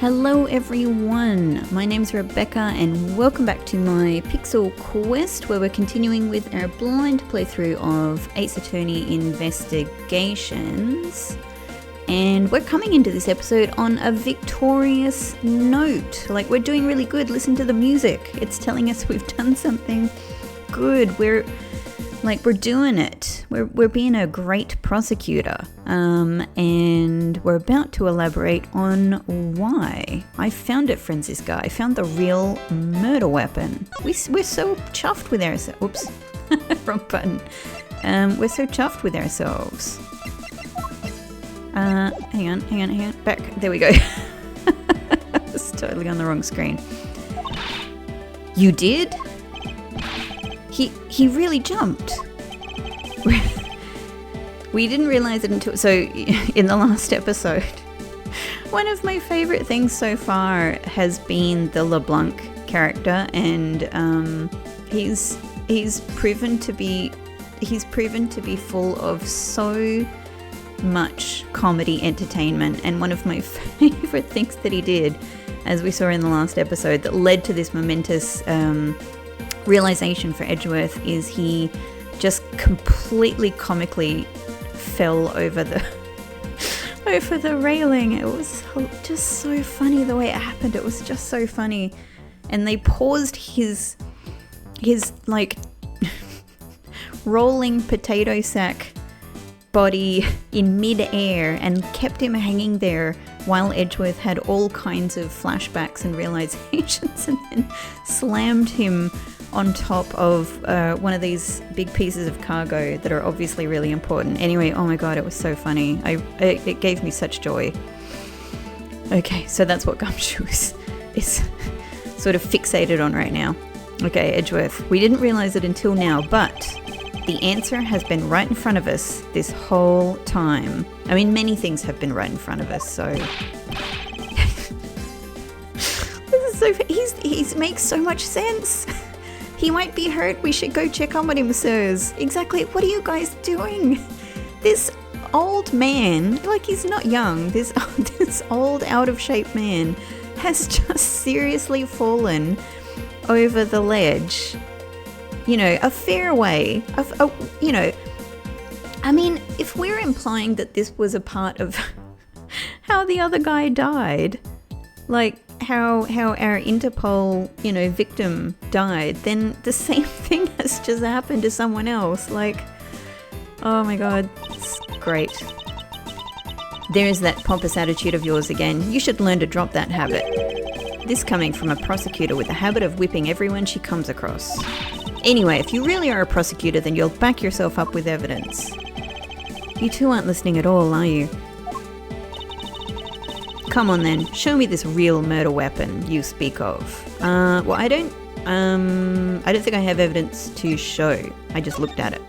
Hello everyone, my name's Rebecca and welcome back to my Pixel Quest where we're continuing with our blind playthrough of Ace Attorney Investigations. And we're coming into this episode on a victorious note. Like, we're doing really good. Listen to the music. It's telling us we've done something good. We're doing it. We're being a great prosecutor. And we're about to elaborate on why. I found it, Francisca. I found the real murder weapon. We're so chuffed with ourselves. Oops, wrong button. We're so chuffed with ourselves. Hang on. Back. There we go. It's totally on the wrong screen. You did? He really jumped. We didn't realize it until... So, in the last episode, one of my favorite things so far has been the LeBlanc character, and he's proven to be full of so much comedy entertainment. And one of my favorite things that he did, as we saw in the last episode, that led to this momentous realization for Edgeworth, is he just completely comically fell over the railing. It was just so funny the way it happened. It was just so funny. And they paused his like rolling potato sack body in mid-air and kept him hanging there while Edgeworth had all kinds of flashbacks and realizations, and then slammed him on top of one of these big pieces of cargo that are obviously really important. Anyway, oh my god, it was so funny. It gave me such joy. Okay, so that's what Gumshoe is sort of fixated on right now. Okay, Edgeworth, we didn't realize it until now, but the answer has been right in front of us this whole time. I mean, many things have been right in front of us, so... This is so... He makes so much sense. He might be hurt. We should go check on him, sirs. Exactly. What are you guys doing? This old man, like, he's not young. This old, out-of-shape man has just seriously fallen over the ledge. You know, a fair way. You know, I mean, if we're implying that this was a part of how the other guy died, like how our Interpol, you know, victim died, then the same thing has just happened to someone else. Like, oh my god, it's great. There is that pompous attitude of yours again. You should learn to drop that habit. This coming from a prosecutor with a habit of whipping everyone she comes across. Anyway, if you really are a prosecutor, then you'll back yourself up with evidence. You two aren't listening at all, are you? Come on then, show me this real murder weapon you speak of. Well, I don't think I have evidence to show. I just looked at it.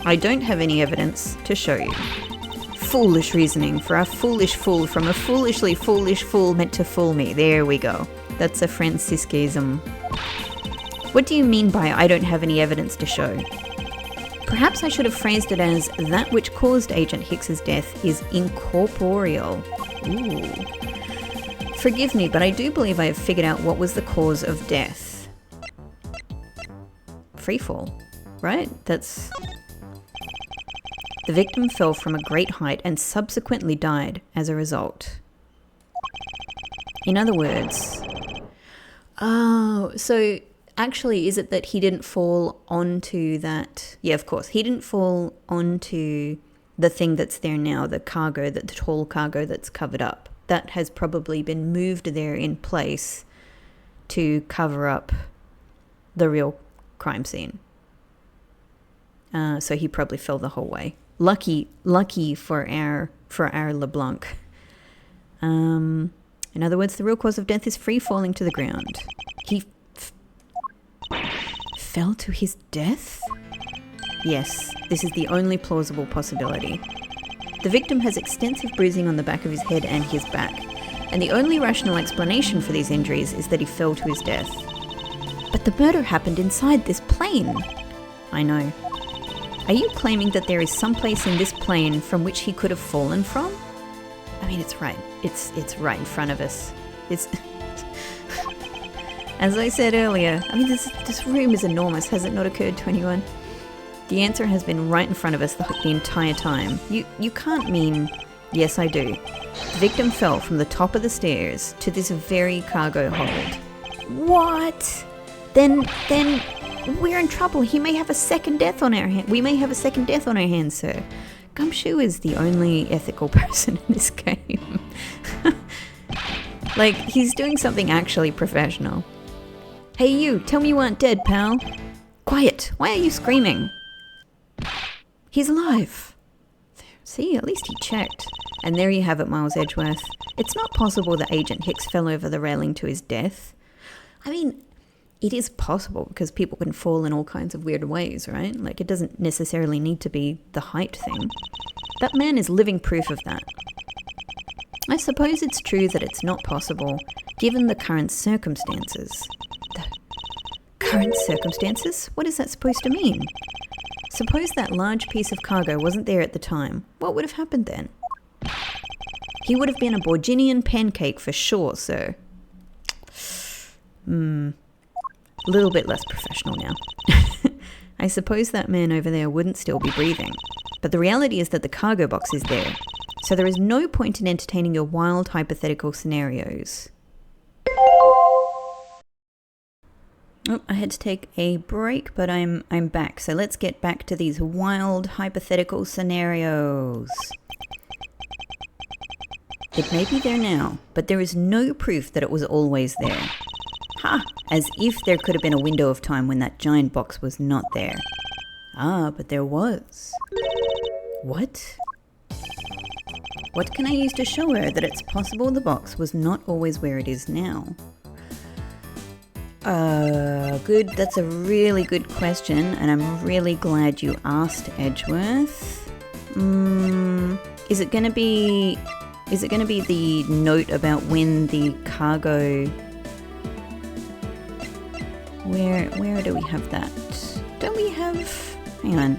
I don't have any evidence to show you. Foolish reasoning for a foolish fool from a foolishly foolish fool meant to fool me. There we go. That's a Franciscaism. What do you mean by I don't have any evidence to show? Perhaps I should have phrased it as that which caused Agent Hicks's death is incorporeal. Ooh. Forgive me, but I do believe I have figured out what was the cause of death. Freefall, right? That's... The victim fell from a great height and subsequently died as a result. In other words... Oh, so... Actually, is it that he didn't fall onto that... Yeah, of course. He didn't fall onto the thing that's there now, the cargo, the tall cargo that's covered up. That has probably been moved there in place to cover up the real crime scene. So he probably fell the whole way. Lucky for our LeBlanc. In other words, the real cause of death is free falling to the ground. He fell to his death? Yes, this is the only plausible possibility. The victim has extensive bruising on the back of his head and his back, and the only rational explanation for these injuries is that he fell to his death. But the murder happened inside this plane. I know. Are you claiming that there is some place in this plane from which he could have fallen from? I mean, it's right. It's right in front of us. It's as I said earlier. I mean, this room is enormous. Has it not occurred to anyone? The answer has been right in front of us the entire time. You can't mean... Yes, I do. The victim fell from the top of the stairs to this very cargo hold. What? Then we're in trouble. He may have a second death on our hands. We may have a second death on our hands, sir. Gumshoe is the only ethical person in this game. Like, he's doing something actually professional. Hey you, tell me you aren't dead, pal. Quiet, why are you screaming? He's alive. See, at least he checked. And there you have it, Miles Edgeworth. It's not possible that Agent Hicks fell over the railing to his death. I mean, it is possible because people can fall in all kinds of weird ways, right? Like, it doesn't necessarily need to be the height thing. That man is living proof of that. I suppose it's true that it's not possible, given the current circumstances. The current circumstances? What is that supposed to mean? Suppose that large piece of cargo wasn't there at the time. What would have happened then? He would have been a Borginian pancake for sure, sir. A little bit less professional now. I suppose that man over there wouldn't still be breathing. But the reality is that the cargo box is there. So there is no point in entertaining your wild hypothetical scenarios. Oh, I had to take a break, but I'm back. So let's get back to these wild hypothetical scenarios. It may be there now, but there is no proof that it was always there. Ha! As if there could have been a window of time when that giant box was not there. Ah, but there was. What? What can I use to show her that it's possible the box was not always where it is now? Good. That's a really good question, and I'm really glad you asked, Edgeworth. Is it gonna be the note about when the cargo... Where do we have that? Don't we have... Hang on.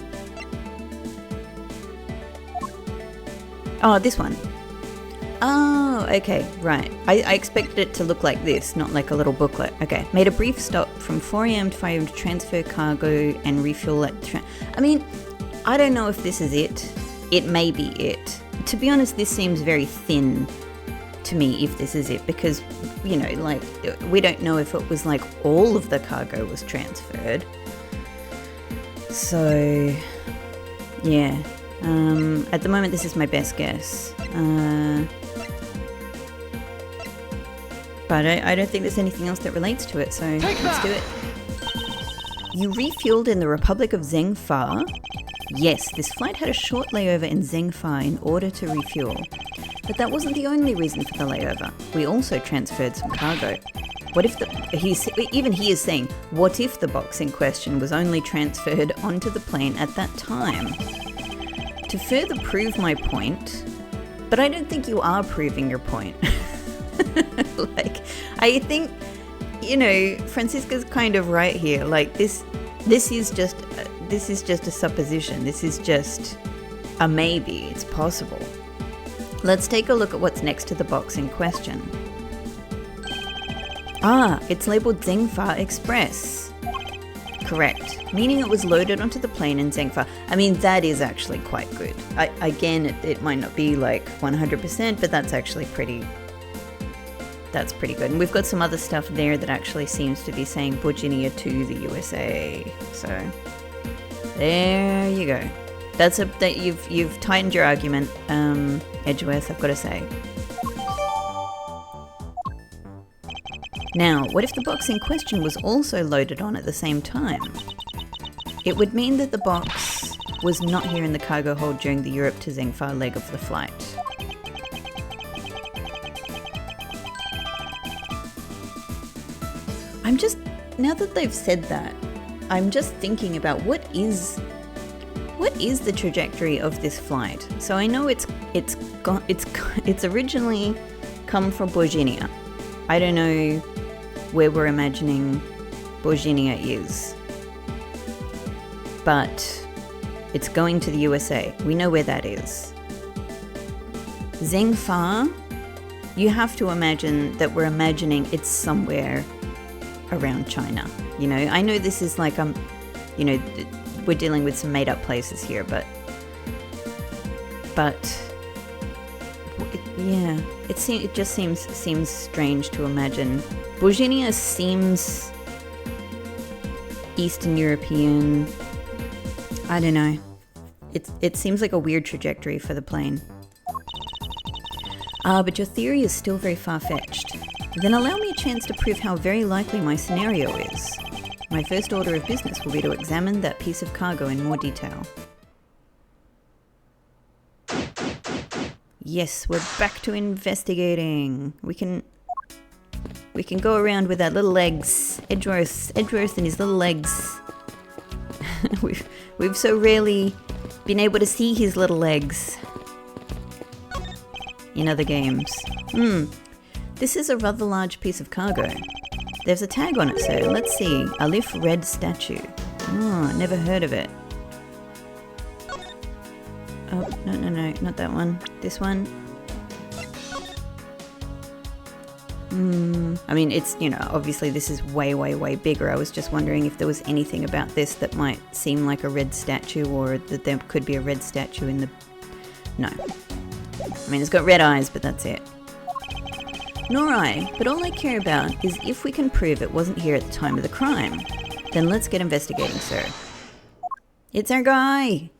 Oh, this one. Oh, okay, right. I expected it to look like this, not like a little booklet. Okay, made a brief stop from 4 a.m. to 5 a.m. to transfer cargo and refuel at... I mean, I don't know if this is it. It may be it. To be honest, this seems very thin to me if this is it, because, you know, like, we don't know if it was like all of the cargo was transferred. So, yeah. At the moment, this is my best guess. But I don't think there's anything else that relates to it, so let's do it. You refueled in the Republic of Zhengfa? Yes, this flight had a short layover in Zhengfa in order to refuel. But that wasn't the only reason for the layover. We also transferred some cargo. What if even he is saying, what if the box in question was only transferred onto the plane at that time? To further prove my point, but I don't think you are proving your point. Like, I think, you know, Francisca's kind of right here. Like, this is just a supposition. This is just a maybe. It's possible. Let's take a look at what's next to the box in question. Ah, it's labeled Zhengfa Express. Correct, meaning it was loaded onto the plane in Zhengfa. I mean, that is actually quite good. Again, it might not be like 100%, but that's actually pretty good. And we've got some other stuff there that actually seems to be saying Virginia to the USA. So there you go. That you've tightened your argument, Edgeworth, I've got to say. Now, what if the box in question was also loaded on at the same time? It would mean that the box was not here in the cargo hold during the Europe to Zhengfa leg of the flight. Now that they've said that, I'm just thinking about what is the trajectory of this flight. So I know it's originally come from Virginia. I don't know where we're imagining Virginia is, but it's going to the USA. We know where that is. Zhengfa, you have to imagine that we're imagining it's somewhere around China. You know, I know this is like, you know, we're dealing with some made up places here, but yeah, it just seems strange to imagine. Virginia seems Eastern European. I don't know. It seems like a weird trajectory for the plane. But your theory is still very far-fetched. Then allow me a chance to prove how very likely my scenario is. My first order of business will be to examine that piece of cargo in more detail. Yes, we're back to investigating. We can go around with our little legs. Edgeworth and his little legs. We've so rarely been able to see his little legs in other games. This is a rather large piece of cargo. There's a tag on it, sir. Let's see. Alif Red Statue. Oh, never heard of it. Oh, no, not that one. This one. I mean, it's, you know, obviously this is way, way, way bigger. I was just wondering if there was anything about this that might seem like a red statue, or that there could be a red statue in the... No. I mean, it's got red eyes, but that's it. Nor I, but all I care about is if we can prove it wasn't here at the time of the crime. Then let's get investigating, sir. It's our guy!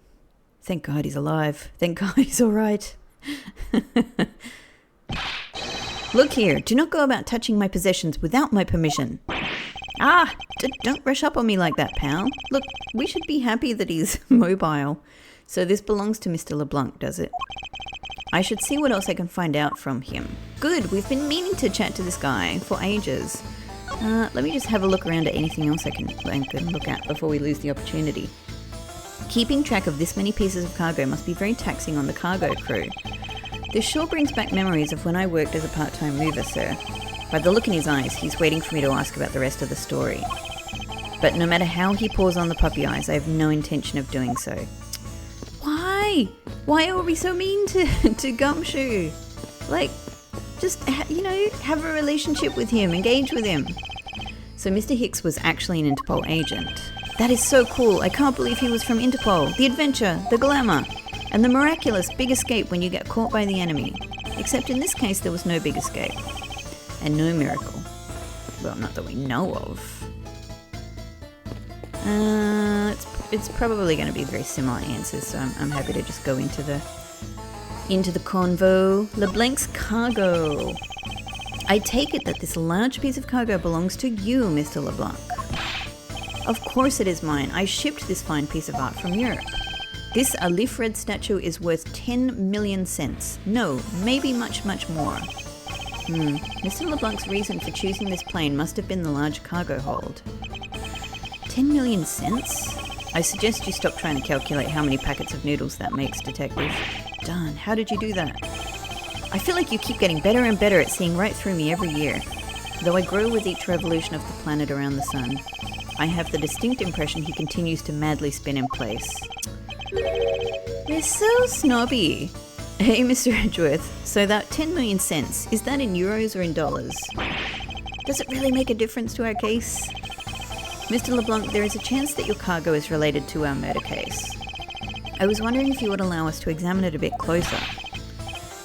Thank God he's alive. Thank God he's alright. Look here, do not go about touching my possessions without my permission. Don't rush up on me like that, pal. Look, we should be happy that he's mobile. So this belongs to Mr. LeBlanc, does it? I should see what else I can find out from him. Good, we've been meaning to chat to this guy for ages. Let me just have a look around at anything else I can look at before we lose the opportunity. Keeping track of this many pieces of cargo must be very taxing on the cargo crew. This sure brings back memories of when I worked as a part-time mover, sir. By the look in his eyes, he's waiting for me to ask about the rest of the story. But no matter how he pours on the puppy eyes, I have no intention of doing so. Why? Why are we so mean to Gumshoe? Like, just, you know, have a relationship with him, engage with him. So Mr. Hicks was actually an Interpol agent. That is so cool. I can't believe he was from Interpol. The adventure, the glamour, and the miraculous big escape when you get caught by the enemy. Except in this case, there was no big escape. And no miracle. Well, not that we know of. It's probably going to be very similar answers, so I'm happy to just go into the convo. LeBlanc's cargo. I take it that this large piece of cargo belongs to you, Mr. LeBlanc. Of course it is mine. I shipped this fine piece of art from Europe. This Alif Red statue is worth 10 million cents. No, maybe much, much more. Mr. LeBlanc's reason for choosing this plane must have been the large cargo hold. 10 million cents? I suggest you stop trying to calculate how many packets of noodles that makes, Detective. Darn, how did you do that? I feel like you keep getting better and better at seeing right through me every year. Though I grow with each revolution of the planet around the sun, I have the distinct impression he continues to madly spin in place. You're so snobby. Hey, Mr. Edgeworth, so that 10 million cents, is that in euros or in dollars? Does it really make a difference to our case? Mr. LeBlanc, there is a chance that your cargo is related to our murder case. I was wondering if you would allow us to examine it a bit closer.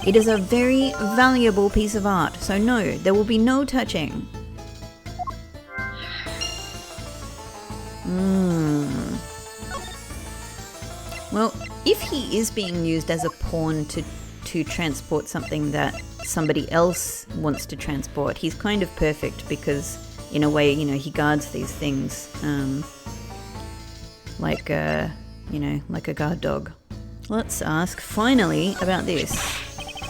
It is a very valuable piece of art, so no, there will be no touching. Well, if he is being used as a pawn to transport something that somebody else wants to transport, he's kind of perfect because, in a way, you know, he guards these things like a guard dog. Let's ask, finally, about this.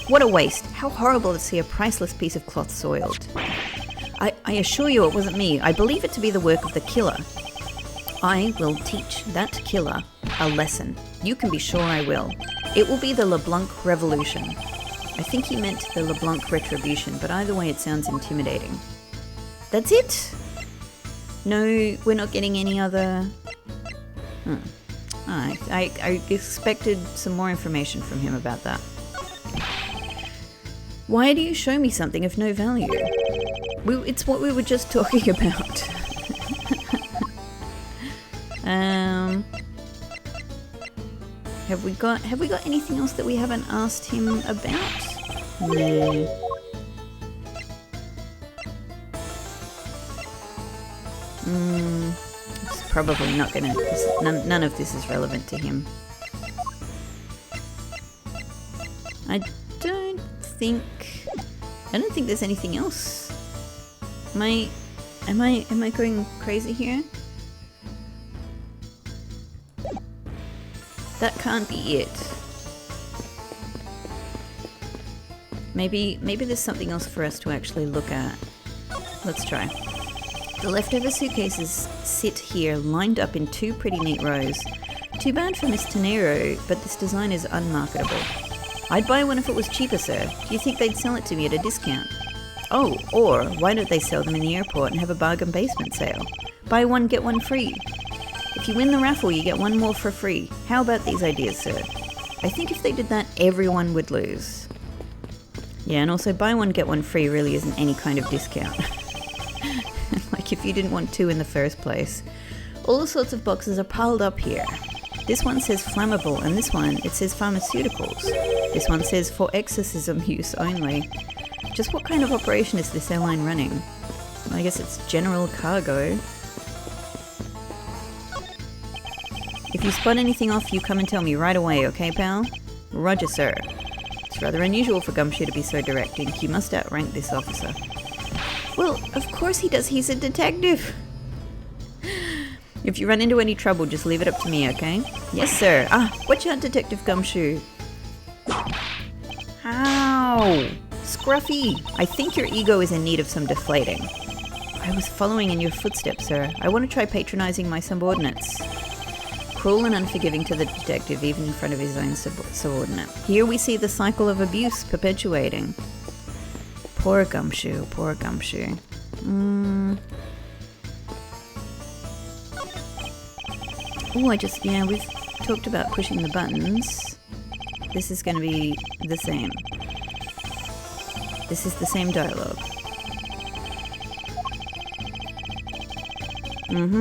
What a waste. How horrible to see a priceless piece of cloth soiled. I assure you it wasn't me. I believe it to be the work of the killer. I will teach that killer a lesson. You can be sure I will. It will be the LeBlanc Revolution. I think he meant the LeBlanc Retribution, but either way it sounds intimidating. That's it? No, we're not getting any other... I expected some more information from him about that. Why do you show me something of no value? It's what we were just talking about. Have we got anything else that we haven't asked him about? No. It's probably not gonna. None of this is relevant to him. I don't think there's anything else. Am I going crazy here? That can't be it. Maybe there's something else for us to actually look at. Let's try. The leftover suitcases sit here lined up in 2 pretty neat rows. Too bad for Miss Tenero, but this design is unmarketable. I'd buy one if it was cheaper, sir. Do you think they'd sell it to me at a discount? Oh, or why don't they sell them in the airport and have a bargain basement sale? Buy one, get one free. If you win the raffle, you get one more for free. How about these ideas, sir? I think if they did that, everyone would lose. Yeah, and also buy one, get one free really isn't any kind of discount. Like if you didn't want 2 in the first place. All sorts of boxes are piled up here. This one says flammable, and this one, it says pharmaceuticals. This one says for exorcism use only. Just what kind of operation is this airline running? I guess it's general cargo. If you spot anything off, you come and tell me right away, okay, pal? Roger, sir. It's rather unusual for Gumshoe to be so direct. You must outrank this officer. Well, of course he does. He's a detective. If you run into any trouble, just leave it up to me, okay? Yes, sir. Ah, watch out, Detective Gumshoe. Ow! Scruffy! I think your ego is in need of some deflating. I was following in your footsteps, sir. I want to try patronizing my subordinates. Cruel and unforgiving to the detective, even in front of his own subordinate. Here we see the cycle of abuse perpetuating. Poor Gumshoe, poor Gumshoe. Oh, we've talked about pushing the buttons. This is going to be the same. This is the same dialogue. I'm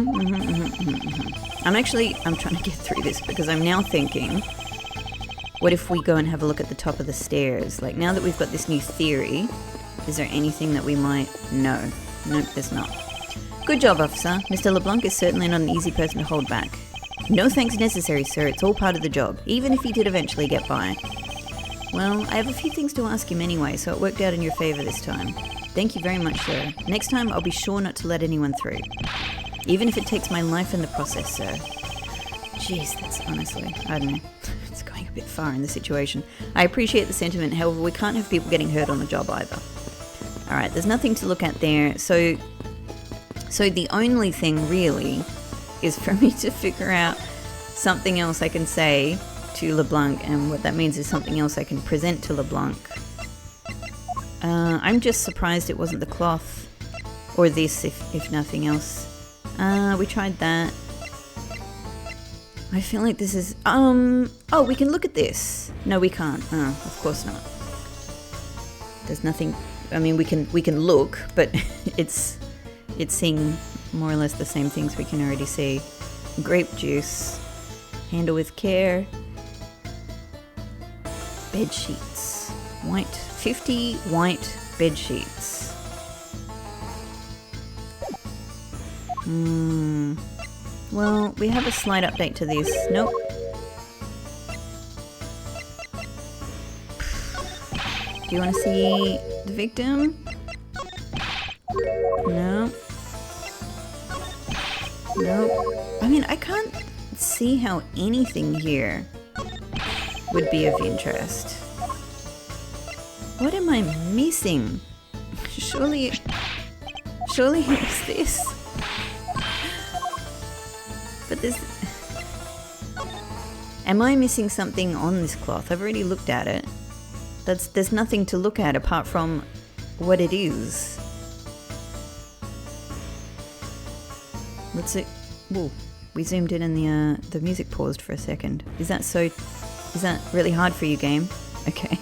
trying to get through this because I'm now thinking, what if we go and have a look at the top of the stairs? Like, now that we've got this new theory, is there anything that we might know? Nope, there's not. Good job, officer. Mr. LeBlanc is certainly not an easy person to hold back. No thanks necessary, sir. It's all part of the job, even if he did eventually get by. Well, I have a few things to ask him anyway, so it worked out in your favor this time. Thank you very much, sir. Next time, I'll be sure not to let anyone through. Even if it takes my life in the process, sir. Jeez, that's honestly, I don't know. It's going a bit far in the situation. I appreciate the sentiment, however, we can't have people getting hurt on the job either. Alright, there's nothing to look at there, so the only thing really is for me to figure out something else I can say to LeBlanc, and what that means is something else I can present to LeBlanc. I'm just surprised it wasn't the cloth, or this if nothing else. We tried that. I feel like this is, oh, we can look at this. No, we can't. Oh, of course not. There's nothing, I mean, we can look, but it's seeing more or less the same things we can already see. Grape juice. Handle with care. Bed sheets. 50 white bed sheets. Well, we have a slight update to this. Nope. Do you want to see the victim? No. Nope. I mean, I can't see how anything here would be of interest. What am I missing? Surely it's this. But this... Am I missing something on this cloth? I've already looked at it. There's nothing to look at apart from what it is. Let's see. Whoa, we zoomed in and the music paused for a second. Is that really hard for you, game? Okay.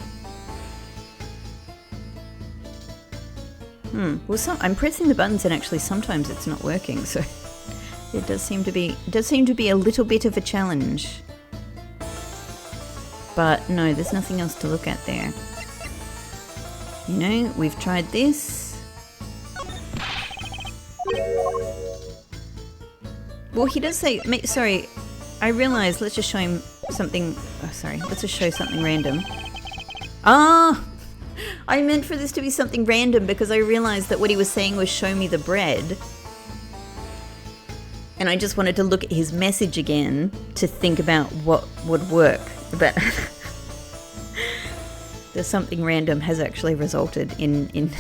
Well, I'm pressing the buttons and actually sometimes it's not working, so it does seem to be a little bit of a challenge. But no, there's nothing else to look at there. You know, we've tried this. Well, he does say, sorry, I realized, let's just show him something, let's just show something random. Ah! I meant for this to be something random because I realized that what he was saying was show me the bread. And I just wanted to look at his message again to think about what would work. But the something random has actually resulted in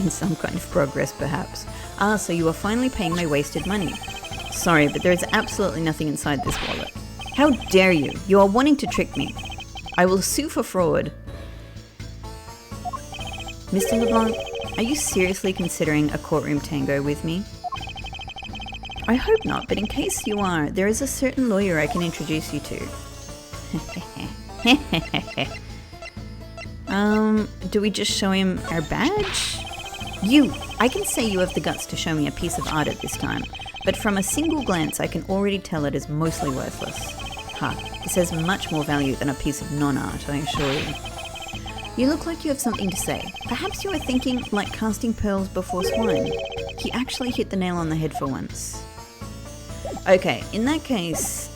some kind of progress, perhaps. Ah, so you are finally paying my wasted money. Sorry, but there is absolutely nothing inside this wallet. How dare you? You are wanting to trick me. I will sue for fraud. Mr. LeBlanc, are you seriously considering a courtroom tango with me? I hope not, but in case you are, there is a certain lawyer I can introduce you to. Do we just show him our badge? I can say you have the guts to show me a piece of art at this time, but from a single glance I can already tell it is mostly worthless. This has much more value than a piece of non-art, I assure you. You look like you have something to say. Perhaps you are thinking like casting pearls before swine. He actually hit the nail on the head for once. Okay, in that case,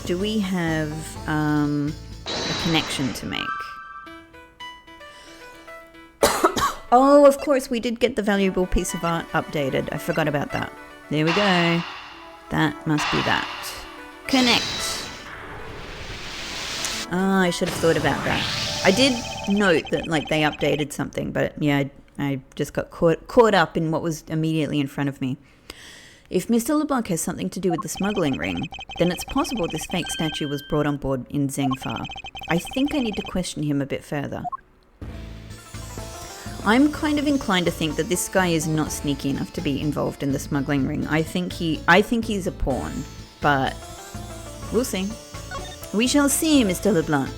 do we have a connection to make? Oh, of course, we did get the valuable piece of art updated. I forgot about that. There we go. That must be that. Connect. Ah, I should have thought about that. I did note that like they updated something, but yeah, I just got caught up in what was immediately in front of me. If Mr. LeBlanc has something to do with the smuggling ring, then it's possible this fake statue was brought on board in Zengfa. I think I need to question him a bit further. I'm kind of inclined to think that this guy is not sneaky enough to be involved in the smuggling ring. I think he's a pawn, but we'll see. We shall see, Mr. LeBlanc.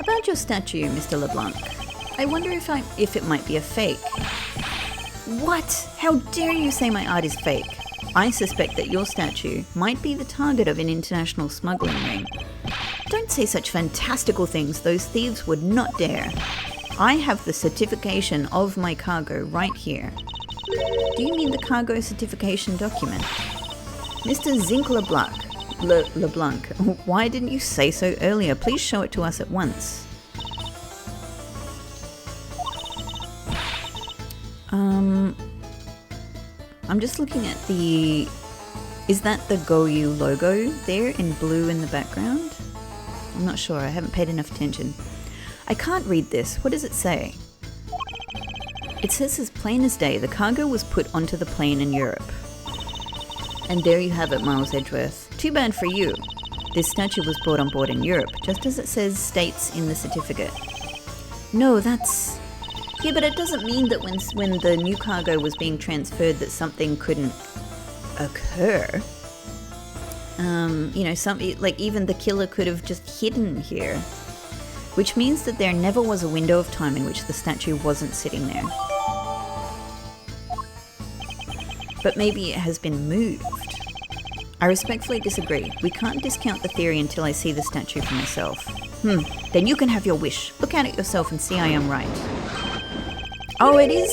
About your statue, Mr. LeBlanc, I wonder if it might be a fake. What? How dare you say my art is fake? I suspect that your statue might be the target of an international smuggling ring. Don't say such fantastical things, those thieves would not dare. I have the certification of my cargo right here. Do you mean the cargo certification document? Mr. Zinc LeBlanc, why didn't you say so earlier? Please show it to us at once. I'm just looking at the... Is that the Goyu logo there in blue in the background? I'm not sure, I haven't paid enough attention. I can't read this. What does it say? It says as plain as day, the cargo was put onto the plane in Europe. And there you have it, Miles Edgeworth. Too bad for you. This statue was brought on board in Europe, just as it states in the certificate. No, that's... Yeah, but it doesn't mean that when the new cargo was being transferred that something couldn't occur. You know, like even the killer could have just hidden here. Which means that there never was a window of time in which the statue wasn't sitting there. But maybe it has been moved. I respectfully disagree. We can't discount the theory until I see the statue for myself. Then you can have your wish. Look at it yourself and see I am right. Oh, it is...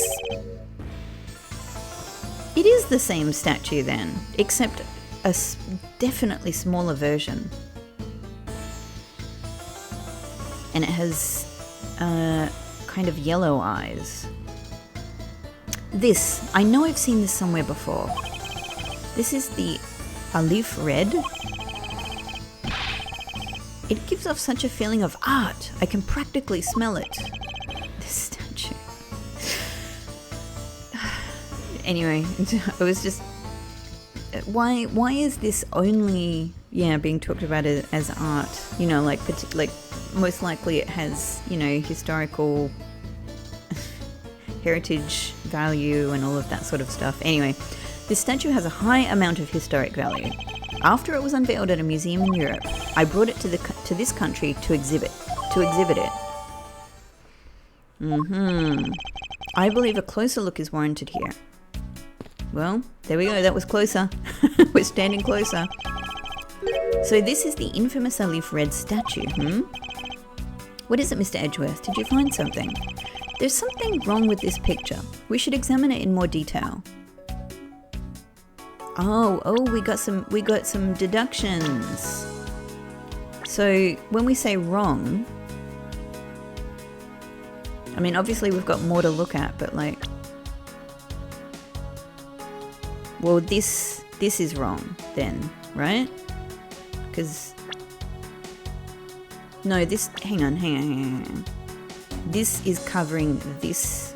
It is the same statue then, except a definitely smaller version. And it has kind of yellow eyes. This, I know I've seen this somewhere before. This is the Alif Red. It gives off such a feeling of art. I can practically smell it. This statue. Anyway, it was just... Why is this only, being talked about as art? You know, like most likely it has, you know, historical heritage value and all of that sort of stuff. Anyway, this statue has a high amount of historic value. After it was unveiled at a museum in Europe, I brought it to this country to exhibit it. I believe a closer look is warranted here. Well, there we go. That was closer. We're standing closer. So this is the infamous Alif Red statue, What is it, Mr. Edgeworth? Did you find something? There's something wrong with this picture. We should examine it in more detail. Oh, we got some deductions. So when we say wrong, I mean, obviously we've got more to look at, but like, well, this is wrong then, right? Because, no, this, hang on. This is covering this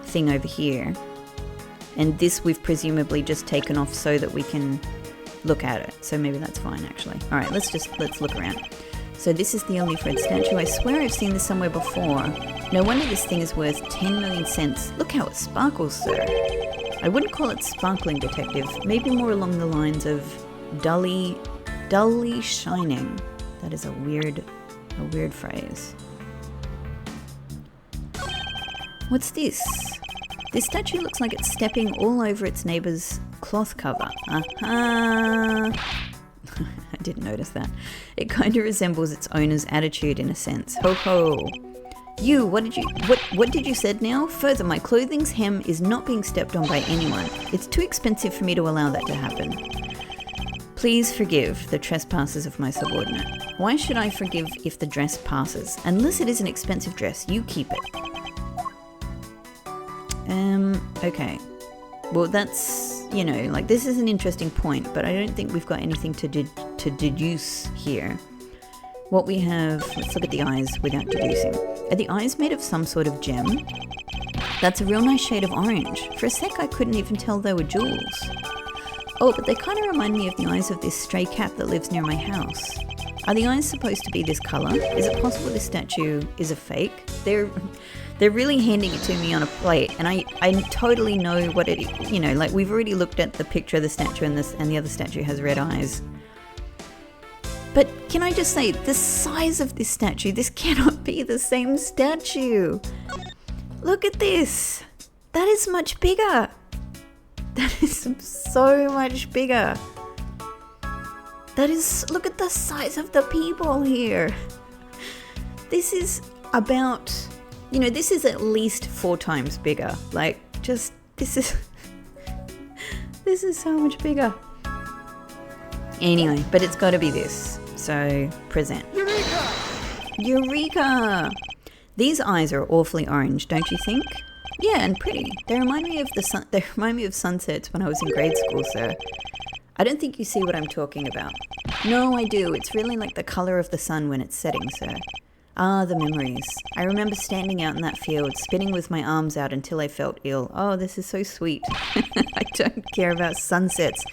thing over here. And this we've presumably just taken off so that we can look at it. So maybe that's fine, actually. All right, let's look around. So this is the Alif Red statue. I swear I've seen this somewhere before. No wonder this thing is worth 10 million cents. Look how it sparkles, sir. I wouldn't call it sparkling, detective. Maybe more along the lines of dully shining. That is a weird phrase. What's this? This statue looks like it's stepping all over its neighbor's cloth cover. I didn't notice that. It kind of resembles its owner's attitude in a sense. Ho ho. You, what did you said now? Further, my clothing's hem is not being stepped on by anyone. It's too expensive for me to allow that to happen. Please forgive the trespasses of my subordinate. Why should I forgive if the dress passes? Unless it is an expensive dress, you keep it. Okay. Well, that's, like, this is an interesting point, but I don't think we've got anything to deduce here. What we have, let's look at the eyes without deducing. Are the eyes made of some sort of gem? That's a real nice shade of orange. For a sec, I couldn't even tell they were jewels. Oh, but they kind of remind me of the eyes of this stray cat that lives near my house. Are the eyes supposed to be this color? Is it possible this statue is a fake? They're really handing it to me on a plate, and I totally know what it is. Like, we've already looked at the picture of the statue, and the other statue has red eyes. But can I just say, the size of this statue, this cannot be the same statue. Look at this. That is much bigger. That is so much bigger. Look at the size of the people here. This is about, this is at least 4 times bigger. Like, just, this is so much bigger. Anyway, but it's got to be this. So, present. Eureka! These eyes are awfully orange, don't you think? Yeah, and pretty. They remind me of sunsets when I was in grade school, sir. I don't think you see what I'm talking about. No, I do. It's really like the color of the sun when it's setting, sir. Ah, the memories. I remember standing out in that field, spinning with my arms out until I felt ill. Oh, this is so sweet. I don't care about sunsets.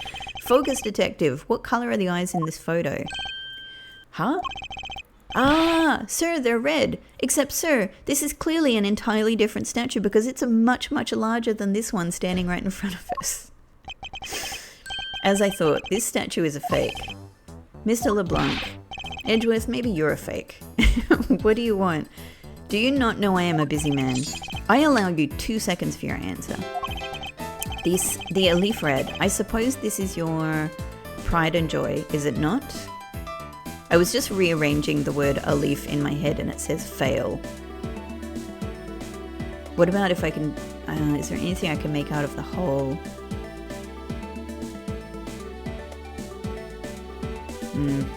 Focus, detective. What color are the eyes in this photo? Huh? Ah, sir, they're red. Except, sir, this is clearly an entirely different statue because it's much, much larger than this one standing right in front of us. As I thought, this statue is a fake. Mr. LeBlanc, Edgeworth, maybe you're a fake. What do you want? Do you not know I am a busy man? I allow you 2 seconds for your answer. The Alif Red, I suppose this is your pride and joy, is it not? I was just rearranging the word Alif in my head and it says fail. What about if I can, is there anything I can make out of the whole?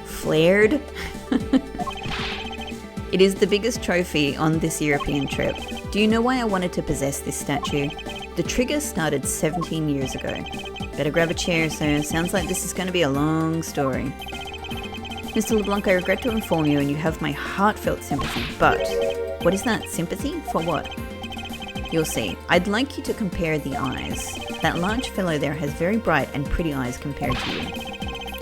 Flared? It is the biggest trophy on this European trip. Do you know why I wanted to possess this statue? The trigger started 17 years ago. Better grab a chair, sir. Sounds like this is going to be a long story. Mr. LeBlanc, I regret to inform you, and you have my heartfelt sympathy, but what is that? Sympathy? For what? You'll see. I'd like you to compare the eyes. That large fellow there has very bright and pretty eyes compared to you.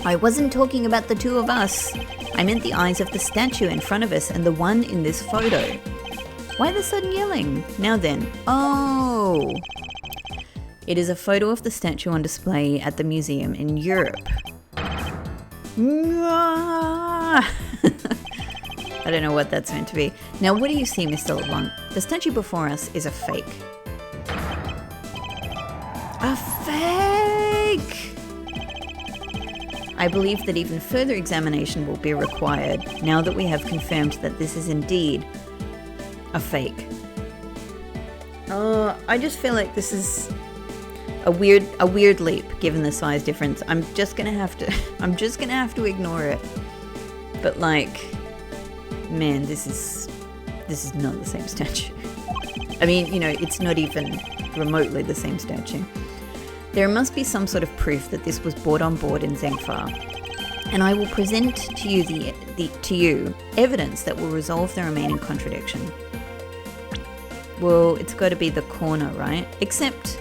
I wasn't talking about the two of us. I meant the eyes of the statue in front of us and the one in this photo. Why the sudden yelling? Now then. Oh! It is a photo of the statue on display at the museum in Europe. I don't know what that's meant to be. Now, what do you see, Mr. LeBlanc? The statue before us is a fake. A fake! I believe that even further examination will be required now that we have confirmed that this is indeed a fake. I just feel like this is a weird leap given the size difference. I'm just gonna have to ignore it. But like, man, this is not the same statue. I mean, you know, it's not even remotely the same statue. There must be some sort of proof that this was brought on board in Zengfa, and I will present to you to you evidence that will resolve the remaining contradiction. Well, it's got to be the corner, right? Except,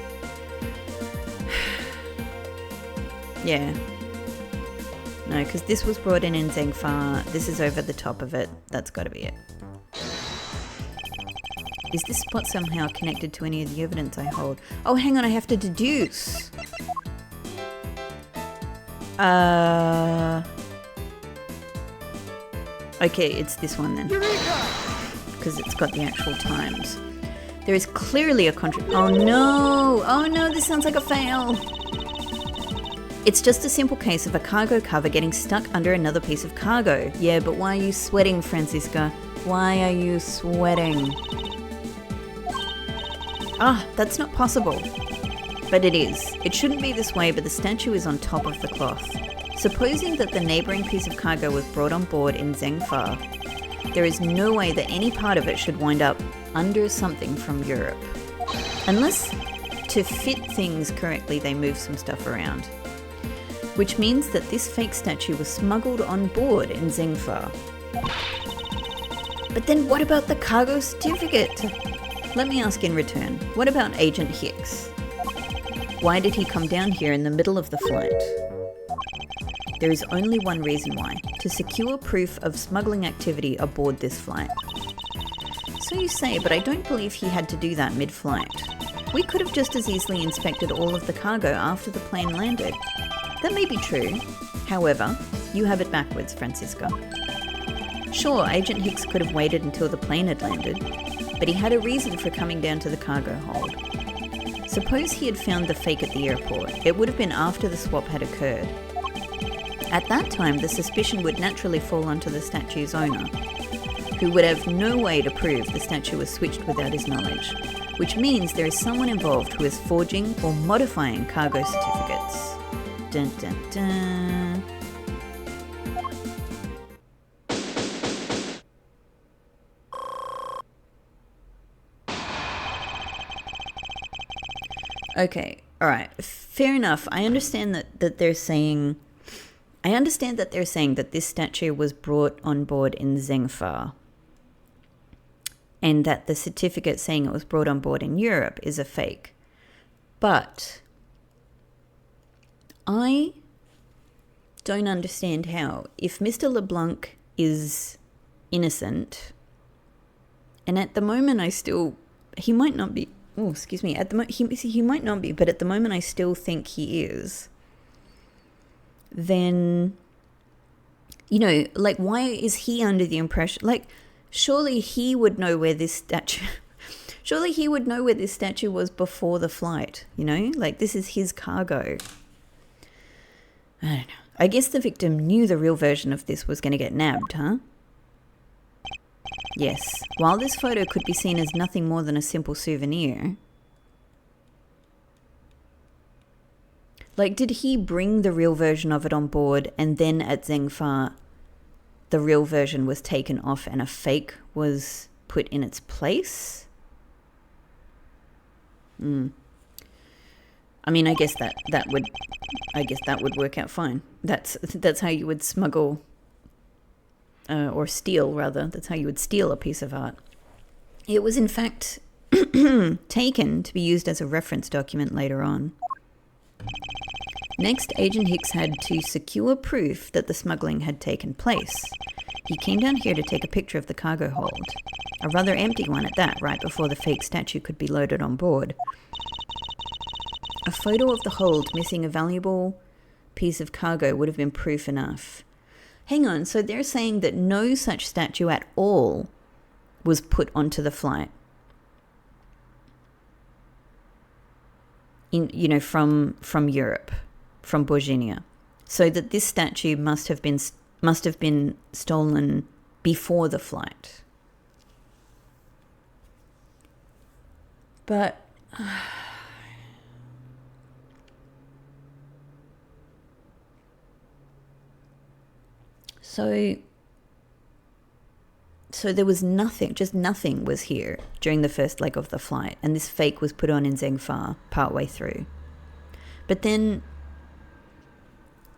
yeah. No, because this was brought in Zengfa. This is over the top of it. That's got to be it. Is this spot somehow connected to any of the evidence I hold? Oh, hang on, I have to deduce. Okay, it's this one then. Because it's got the actual times. There is clearly a oh no, this sounds like a fail. It's just a simple case of a cargo cover getting stuck under another piece of cargo. Yeah, but why are you sweating, Francisca? Why are you sweating? That's not possible. But it is. It shouldn't be this way, but the statue is on top of the cloth. Supposing that the neighbouring piece of cargo was brought on board in Zengfa, there is no way that any part of it should wind up under something from Europe. Unless, to fit things correctly, they move some stuff around. Which means that this fake statue was smuggled on board in Zengfa. But then what about the cargo certificate? Let me ask in return, what about Agent Hicks? Why did he come down here in the middle of the flight? There is only one reason why, to secure proof of smuggling activity aboard this flight. So you say, but I don't believe he had to do that mid-flight. We could have just as easily inspected all of the cargo after the plane landed. That may be true. However, you have it backwards, Francisca. Sure, Agent Hicks could have waited until the plane had landed, but he had a reason for coming down to the cargo hold. Suppose he had found the fake at the airport. It would have been after the swap had occurred. At that time, the suspicion would naturally fall onto the statue's owner, who would have no way to prove the statue was switched without his knowledge, which means there is someone involved who is forging or modifying cargo certificates. Dun dun dun. Okay, alright, fair enough. I understand that they're saying that this statue was brought on board in Zengfa, and that the certificate saying it was brought on board in Europe is a fake. But I don't understand how, if Mr. LeBlanc is innocent, and at the moment he might not be, he might not be, but at the moment I still think he is, then, you know, like, why is he under the impression, like, surely he would know where this statue was before the flight, you know, like, this is his cargo. I don't know. I guess the victim knew the real version of this was going to get nabbed, huh? Yes. While this photo could be seen as nothing more than a simple souvenir, like, did he bring the real version of it on board and then at Zengfa the real version was taken off and a fake was put in its place? I mean, I guess that would work out fine. That's how you would smuggle, or steal rather. That's how you would steal a piece of art. It was in fact taken to be used as a reference document later on. Next, Agent Hicks had to secure proof that the smuggling had taken place. He came down here to take a picture of the cargo hold, a rather empty one at that, right before the fake statue could be loaded on board. A photo of the hold missing a valuable piece of cargo would have been proof enough. Hang on, so they're saying that no such statue at all was put onto the flight. From Europe, from Borginia. So that this statue must have been stolen before the flight. But So there was nothing, just nothing was here during the first leg of the flight, and this fake was put on in Zhengfa partway through. But then,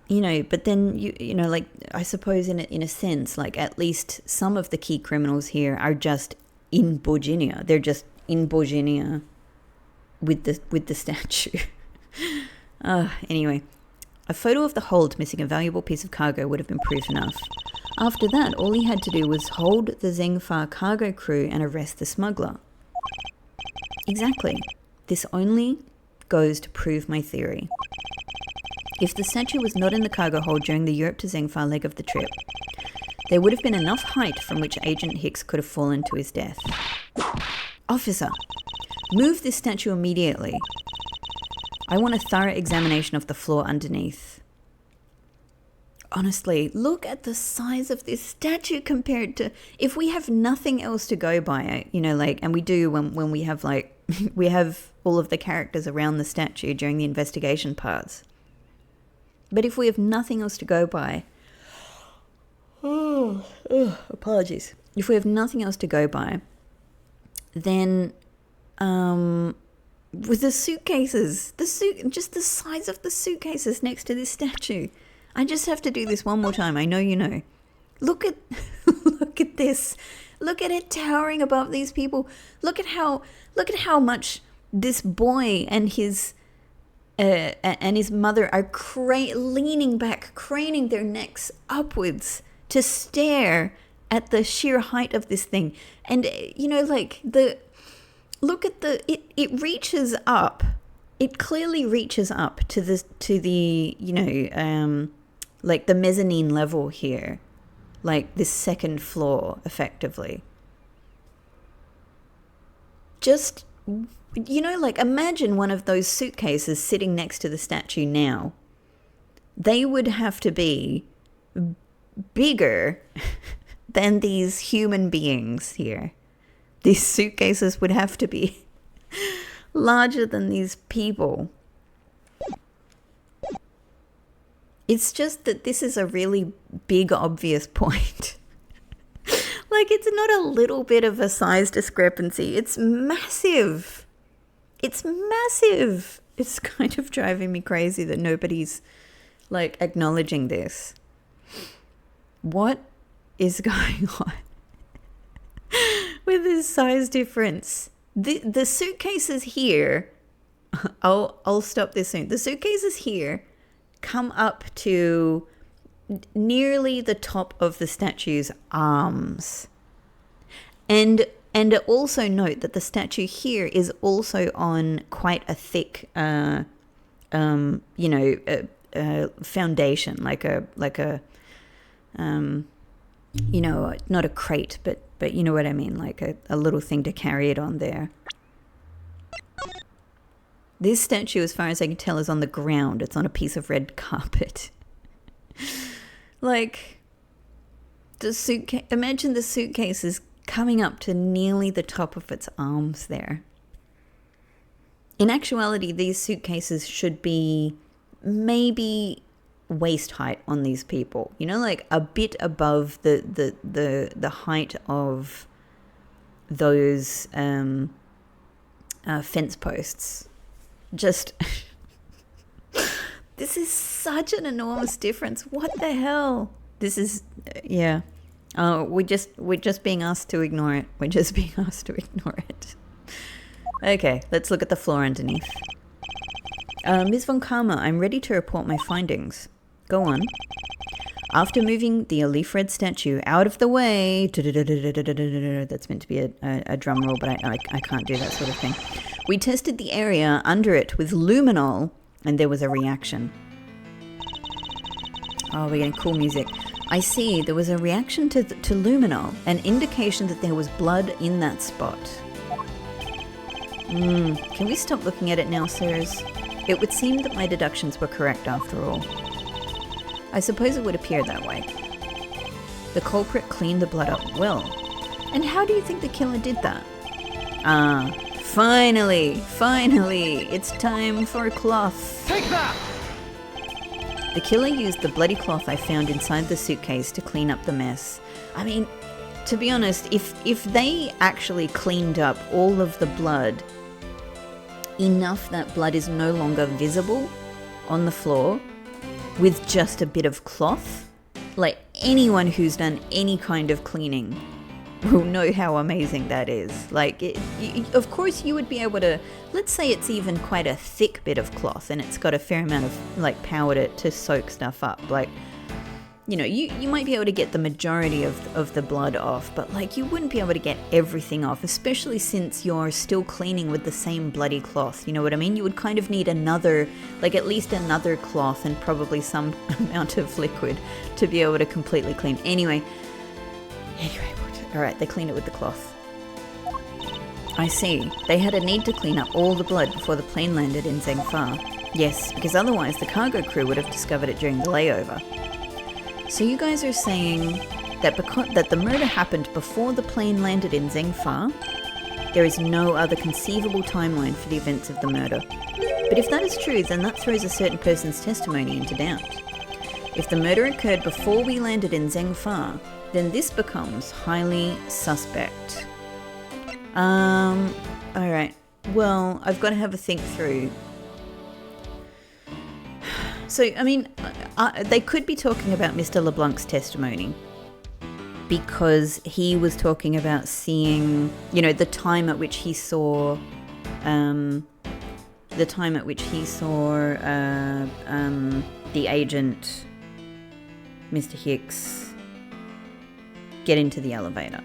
like, I suppose in a sense, like, at least some of the key criminals here are just in Borginia. They're just in Borginia with the statue. Anyway, a photo of the hold missing a valuable piece of cargo would have been proof enough. After that, all he had to do was hold the Zhengfa cargo crew and arrest the smuggler. Exactly. This only goes to prove my theory. If the statue was not in the cargo hold during the Europe to Zhengfa leg of the trip, there would have been enough height from which Agent Hicks could have fallen to his death. Officer, move this statue immediately. I want a thorough examination of the floor underneath. Honestly, look at the size of this statue compared to, if we have nothing else to go by, and we do when we have we have all of the characters around the statue during the investigation parts. But if we have nothing else to go by, apologies. If we have nothing else to go by, then with the suitcases, just the size of the suitcases next to this statue. I just have to do this one more time. I know you know. Look at this. Look at it towering above these people. Look at how much this boy and his mother are leaning back, craning their necks upwards to stare at the sheer height of this thing. And look at it reaches up. It clearly reaches up to the like the mezzanine level here, like this second floor, effectively. Just, imagine one of those suitcases sitting next to the statue now. They would have to be bigger than these human beings here. These suitcases would have to be larger than these people. It's just that this is a really big, obvious point. It's not a little bit of a size discrepancy. It's massive. It's massive. It's kind of driving me crazy that nobody's, acknowledging this. What is going on with this size difference? The suitcases here, I'll stop this soon. The suitcases here come up to nearly the top of the statue's arms. And also note that the statue here is also on quite a thick, foundation, like a not a crate, but you know what I mean, like a little thing to carry it on there. This statue, as far as I can tell, is on the ground. It's on a piece of red carpet. Imagine the suitcase is coming up to nearly the top of its arms there. In actuality, these suitcases should be maybe waist height on these people. A bit above the height of those fence posts. Just this is such an enormous difference. What the hell? This is we're just being asked to ignore it. We're just being asked to ignore it. Okay, let's look at the floor underneath. Ms. von Karma, I'm ready to report my findings. Go on. After moving the Alif Red statue out of the way, that's meant to be a drum roll, but I can't do that sort of thing. We tested the area under it with luminol, and there was a reaction. Oh, we're getting cool music. I see. There was a reaction to luminol, an indication that there was blood in that spot. Can we stop looking at it now, sirs? It would seem that my deductions were correct after all. I suppose it would appear that way. The culprit cleaned the blood up well. And how do you think the killer did that? Ah, finally, it's time for a cloth. Take that! The killer used the bloody cloth I found inside the suitcase to clean up the mess. I mean, to be honest, if they actually cleaned up all of the blood, enough that blood is no longer visible on the floor with just a bit of cloth, like anyone who's done any kind of cleaning will know how amazing that is. Like, of course you would be able to, let's say it's even quite a thick bit of cloth and it's got a fair amount of like power to soak stuff up. Like, you know, you might be able to get the majority of the blood off, but like you wouldn't be able to get everything off, especially since you're still cleaning with the same bloody cloth. You know what I mean? You would kind of need another, like at least another cloth and probably some amount of liquid to be able to completely clean. Anyway, all right, they cleaned it with the cloth. I see. They had a need to clean up all the blood before the plane landed in Zhengfa. Yes, because otherwise the cargo crew would have discovered it during the layover. So you guys are saying that that the murder happened before the plane landed in Zhengfa? There is no other conceivable timeline for the events of the murder. But if that is true, then that throws a certain person's testimony into doubt. If the murder occurred before we landed in Zhengfa, then this becomes highly suspect. Alright. Well, I've got to have a think through. So, I mean, they could be talking about Mr. LeBlanc's testimony because he was talking about seeing, you know, the time at which he saw, the agent, Mr. Hicks, get into the elevator.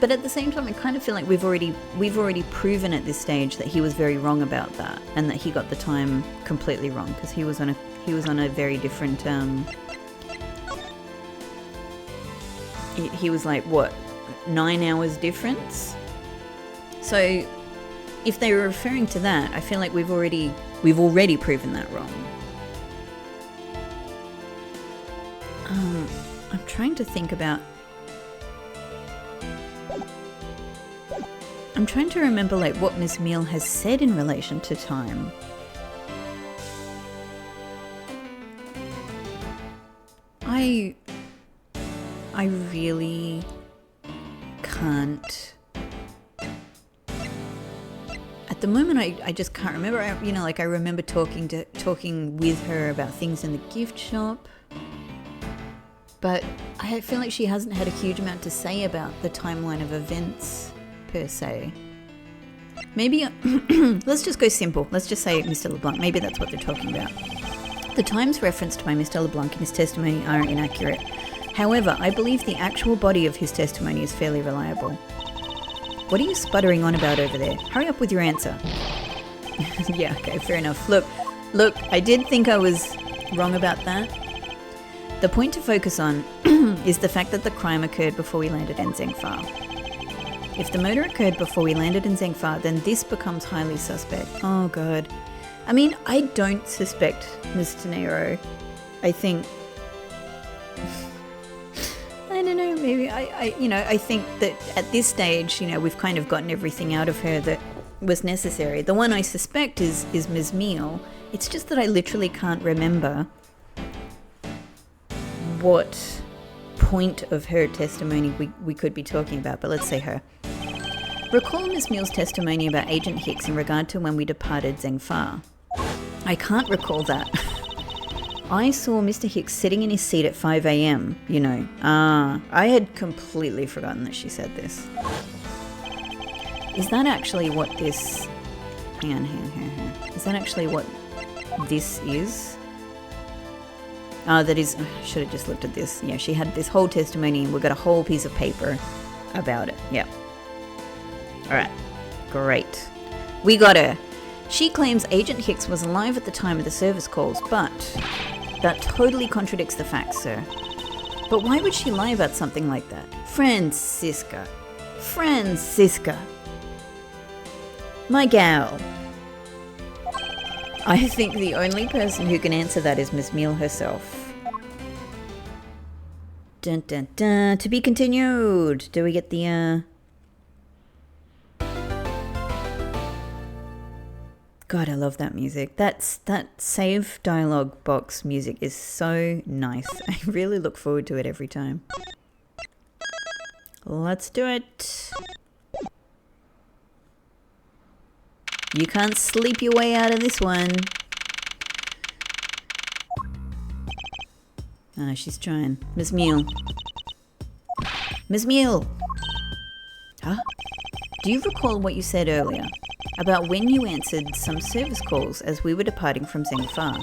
But at the same time, I kind of feel like we've already proven at this stage that he was very wrong about that, and that he got the time completely wrong because he was on a very different. He was like what, 9 hours difference. So if they were referring to that, I feel like we've already proven that wrong. I'm trying to think about. I'm trying to remember like what Miss Meal has said in relation to time. I really can't. At the moment, I just can't remember. I remember talking with her about things in the gift shop. But I feel like she hasn't had a huge amount to say about the timeline of events, per se. Maybe, let's just go simple. Let's just say Mr. LeBlanc. Maybe that's what they're talking about. The times referenced by Mr. LeBlanc in his testimony are inaccurate. However, I believe the actual body of his testimony is fairly reliable. What are you sputtering on about over there? Hurry up with your answer. Yeah, okay, fair enough. Look, I did think I was wrong about that. The point to focus on is the fact that the crime occurred before we landed in Zhengfa. If the murder occurred before we landed in Zhengfa, then this becomes highly suspect. Oh god. I mean, I don't suspect Mr. Nero. I think... I don't know, maybe I think that at this stage, we've kind of gotten everything out of her that was necessary. The one I suspect is Ms. Meal. It's just that I literally can't remember what point of her testimony we could be talking about, but let's say her. Recall Ms. Meal's testimony about Agent Hicks in regard to when we departed Zhengfa. I can't recall that. I saw Mr. Hicks sitting in his seat at 5 a.m, I had completely forgotten that she said this. Is that actually what this... Hang on. Is that actually what this is? That is... I should have just looked at this. Yeah, she had this whole testimony and we got a whole piece of paper about it. Yeah. Alright. Great. We got her. She claims Agent Hicks was alive at the time of the service calls, but That totally contradicts the facts, sir. But why would she lie about something like that? Francisca. My gal. I think the only person who can answer that is Miss Meal herself. Dun dun dun. To be continued. Do we get the God, I love that music. That save dialogue box music is so nice. I really look forward to it every time. Let's do it. You can't sleep your way out of this one. Ah, she's trying. Miss Meal. Miss Meal! Huh? Do you recall what you said earlier about when you answered some service calls as we were departing from Zengfa?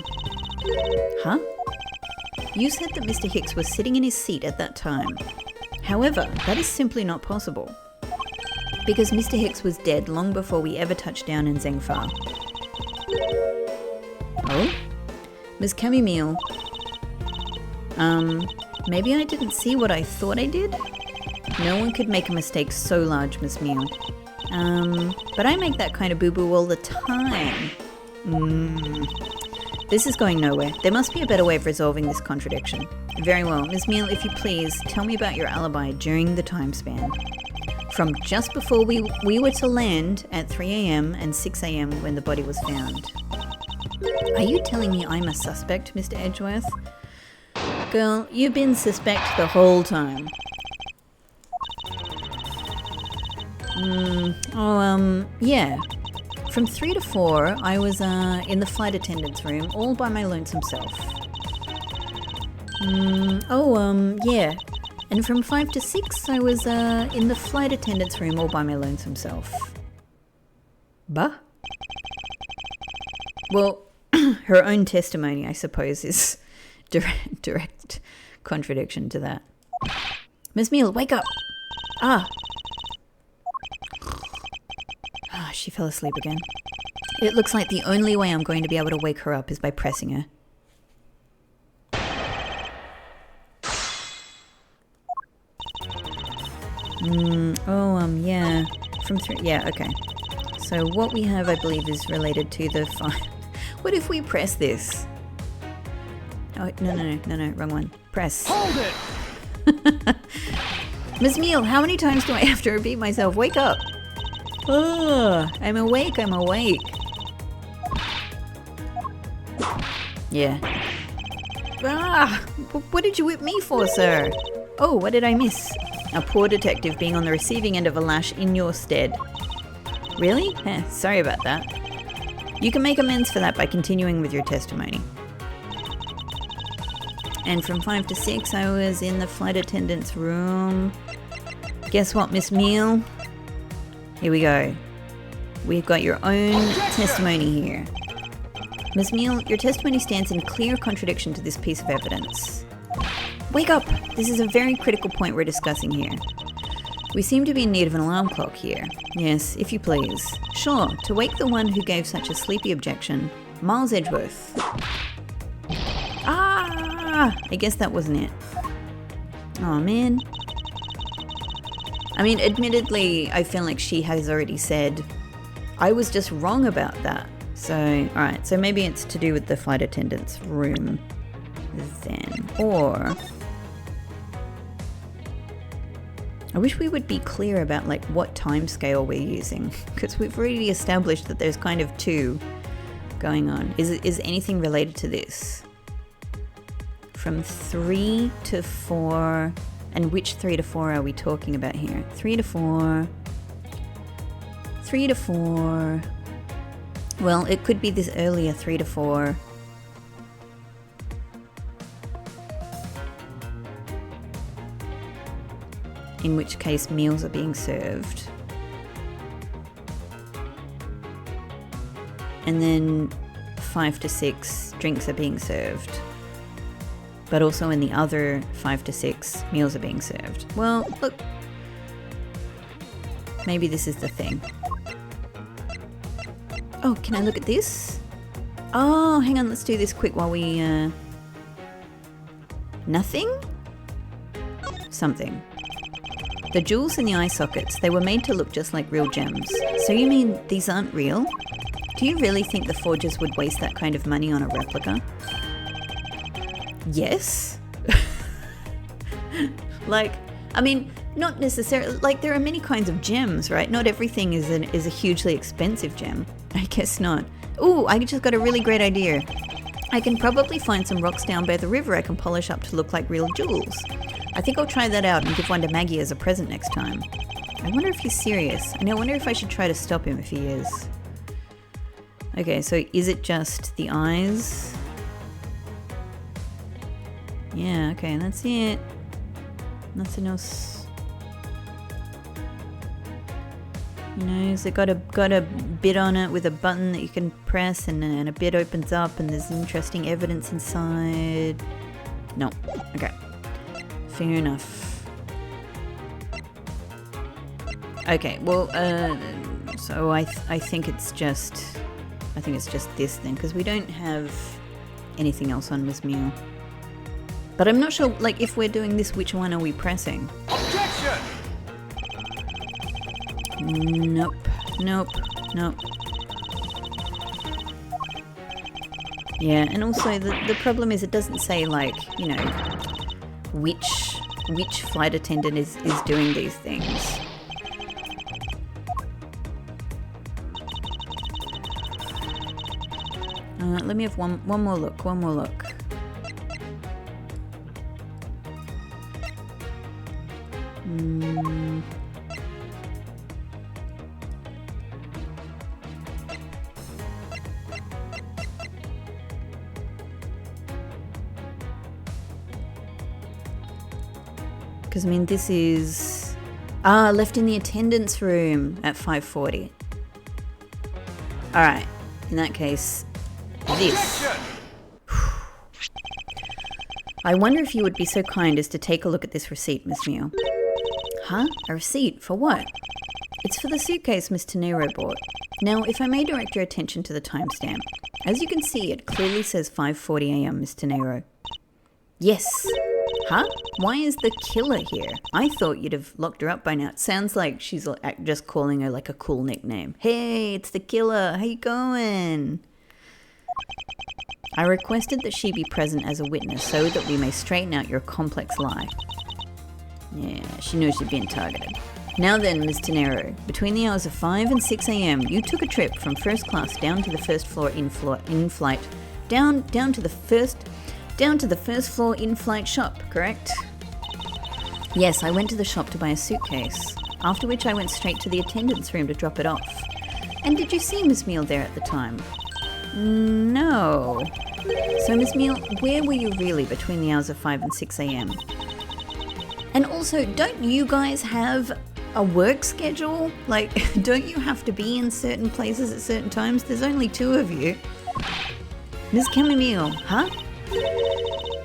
Huh? You said that Mr. Hicks was sitting in his seat at that time. However, that is simply not possible, because Mr. Hicks was dead long before we ever touched down in Zengfa. Oh? Miss Camille. Maybe I didn't see what I thought I did? No one could make a mistake so large, Miss Meal. But I make that kind of boo-boo all the time. This is going nowhere. There must be a better way of resolving this contradiction. Very well. Miss Meal, if you please, tell me about your alibi during the time span. From just before we were to land at 3 a.m. and 6 a.m. when the body was found. Are you telling me I'm a suspect, Mr. Edgeworth? Girl, you've been suspect the whole time. Yeah. From 3 to 4, I was in the flight attendant's room all by my lonesome self. Yeah. And from 5 to 6, I was in the flight attendant's room all by my lonesome self. Bah? Well, her own testimony, I suppose, is direct contradiction to that. Miss Meal, wake up! She fell asleep again. It looks like the only way I'm going to be able to wake her up is by pressing her. Yeah. From 3, yeah, okay. So what we have, I believe, is related to the What if we press this? Oh, no, wrong one. Press. Hold it! Miss Meal, how many times do I have to repeat myself? Wake up! Oh, I'm awake. Yeah. What did you whip me for, sir? Oh, what did I miss? A poor detective being on the receiving end of a lash in your stead. Really? Sorry about that. You can make amends for that by continuing with your testimony. And from 5 to 6, I was in the flight attendant's room. Guess what, Miss Meal? Here we go. We've got your own testimony here. Miss Meal, your testimony stands in clear contradiction to this piece of evidence. Wake up! This is a very critical point we're discussing here. We seem to be in need of an alarm clock here. Yes, if you please. Sure, to wake the one who gave such a sleepy objection, Miles Edgeworth. I guess that wasn't it. Oh man. I mean, admittedly, I feel like she has already said, I was just wrong about that. So, alright, so maybe it's to do with the flight attendant's room then. Or, I wish we would be clear about like what time scale we're using, because we've already established that there's kind of 2 going on. Is anything related to this? From 3 to 4, and which 3 to 4 are we talking about here? 3 to 4, 3 to 4, well, it could be this earlier 3 to 4. In which case meals are being served. And then 5 to 6 drinks are being served. But also in the other 5 to 6 meals are being served. Well, look. Maybe this is the thing. Oh, can I look at this? Oh, hang on, let's do this quick while we Nothing? Something. The jewels in the eye sockets, they were made to look just like real gems. So you mean these aren't real? Do you really think the forgers would waste that kind of money on a replica? Yes. Like, I mean, not necessarily, like there are many kinds of gems, right? Not everything is a hugely expensive gem. I guess not. Ooh, I just got a really great idea. I can probably find some rocks down by the river I can polish up to look like real jewels. I think I'll try that out and give one to Maggie as a present next time. I wonder if he's serious, and I wonder if I should try to stop him if he is. Okay, so is it just the eyes? Yeah, okay, that's it. Nothing else. You know, has it got a bit on it with a button that you can press and a bit opens up and there's interesting evidence inside? No. Okay. Fair enough. Okay, well, so I think it's just this then, because we don't have anything else on Miss Meal. But I'm not sure, like, if we're doing this, which one are we pressing? Objection! Nope. Yeah, and also the problem is it doesn't say, like, you know, which flight attendant is doing these things. Let me have one more look. Because, I mean, this is... left in the attendance room at 5:40. Alright, in that case, this. I wonder if you would be so kind as to take a look at this receipt, Miss Mew. Huh? A receipt? For what? It's for the suitcase Miss Tenero bought. Now, if I may direct your attention to the timestamp. As you can see, it clearly says 5:40 a.m., Miss Tenero. Yes. Huh? Why is the killer here? I thought you'd have locked her up by now. It sounds like she's just calling her like a cool nickname. Hey, it's the killer. How you going? I requested that she be present as a witness so that we may straighten out your complex lie. Yeah, she knows she's being targeted. Now then, Ms. Tenero, between the hours of 5 and 6 a.m., you took a trip from first class down to the first floor in-flight, down to the first floor in-flight shop, correct? Yes, I went to the shop to buy a suitcase, after which I went straight to the attendance room to drop it off. And did you see Miss Meal there at the time? No. So, Miss Meal, where were you really between the hours of 5 and 6 a.m.? And also, don't you guys have a work schedule? Like, don't you have to be in certain places at certain times? There's only 2 of you. Miss Chamomile, huh?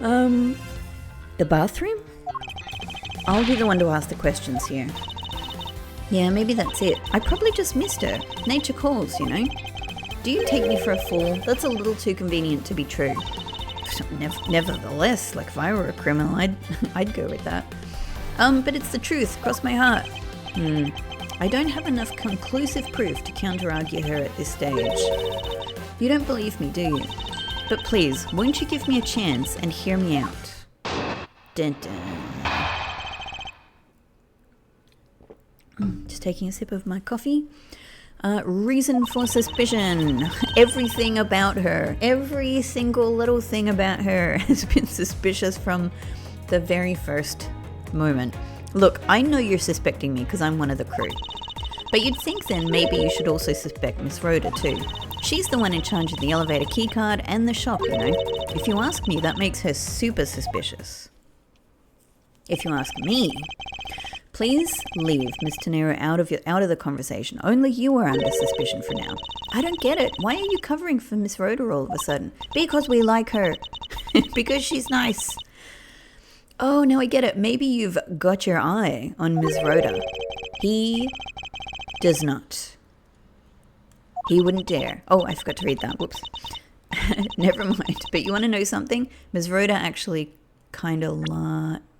The bathroom? I'll be the one to ask the questions here. Yeah, maybe that's it. I probably just missed her. Nature calls, you know. Do you take me for a fool? That's a little too convenient to be true. Nevertheless, like if I were a criminal, I'd go with that. But it's the truth, cross my heart. I don't have enough conclusive proof to counter-argue her at this stage. You don't believe me, do you? But please, won't you give me a chance and hear me out? Dun dun. Just taking a sip of my coffee. Reason for suspicion. Everything about her, every single little thing about her has been suspicious from the very first moment. Look, I know you're suspecting me because I'm one of the crew. But you'd think then maybe you should also suspect Miss Rhoda too. She's the one in charge of the elevator keycard and the shop, you know. If you ask me, that makes her super suspicious. If you ask me, please leave Miss Tenero out of the conversation. Only you are under suspicion for now. I don't get it. Why are you covering for Miss Rhoda all of a sudden? Because we like her. Because she's nice. Oh, now I get it. Maybe you've got your eye on Miss Rhoda. He does not. He wouldn't dare. Oh, I forgot to read that. Whoops. Never mind. But you want to know something? Ms. Rhoda actually kind of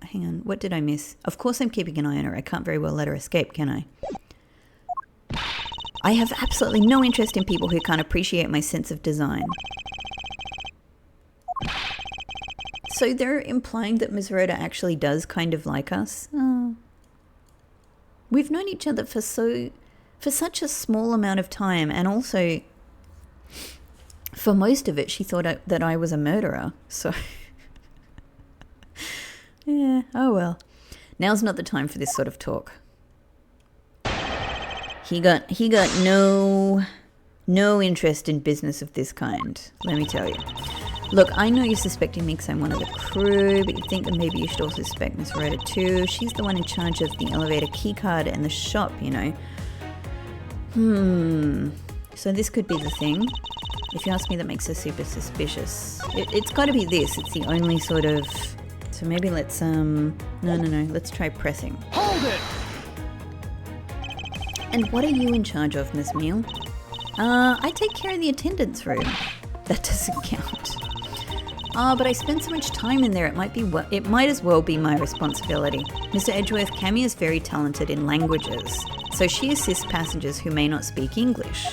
hang on, what did I miss? Of course I'm keeping an eye on her. I can't very well let her escape, can I? I have absolutely no interest in people who can't appreciate my sense of design. So they're implying that Ms. Rhoda actually does kind of like us. Oh. We've known each other for such a small amount of time, and also for most of it she thought that I was a murderer. So yeah, oh well. Now's not the time for this sort of talk. He got no interest in business of this kind, let me tell you. Look, I know you're suspecting me because I'm one of the crew, but you think that maybe you should also suspect Miss Rhoda too. She's the one in charge of the elevator keycard and the shop, you know. So this could be the thing. If you ask me, that makes her super suspicious. It's got to be this. It's the only sort of... So maybe let's, no. Let's try pressing. Hold it! And what are you in charge of, Miss Meal? I take care of the attendance room. That doesn't count. But I spend so much time in there, it might as well be my responsibility. Mr. Edgeworth, Cammy is very talented in languages, so she assists passengers who may not speak English,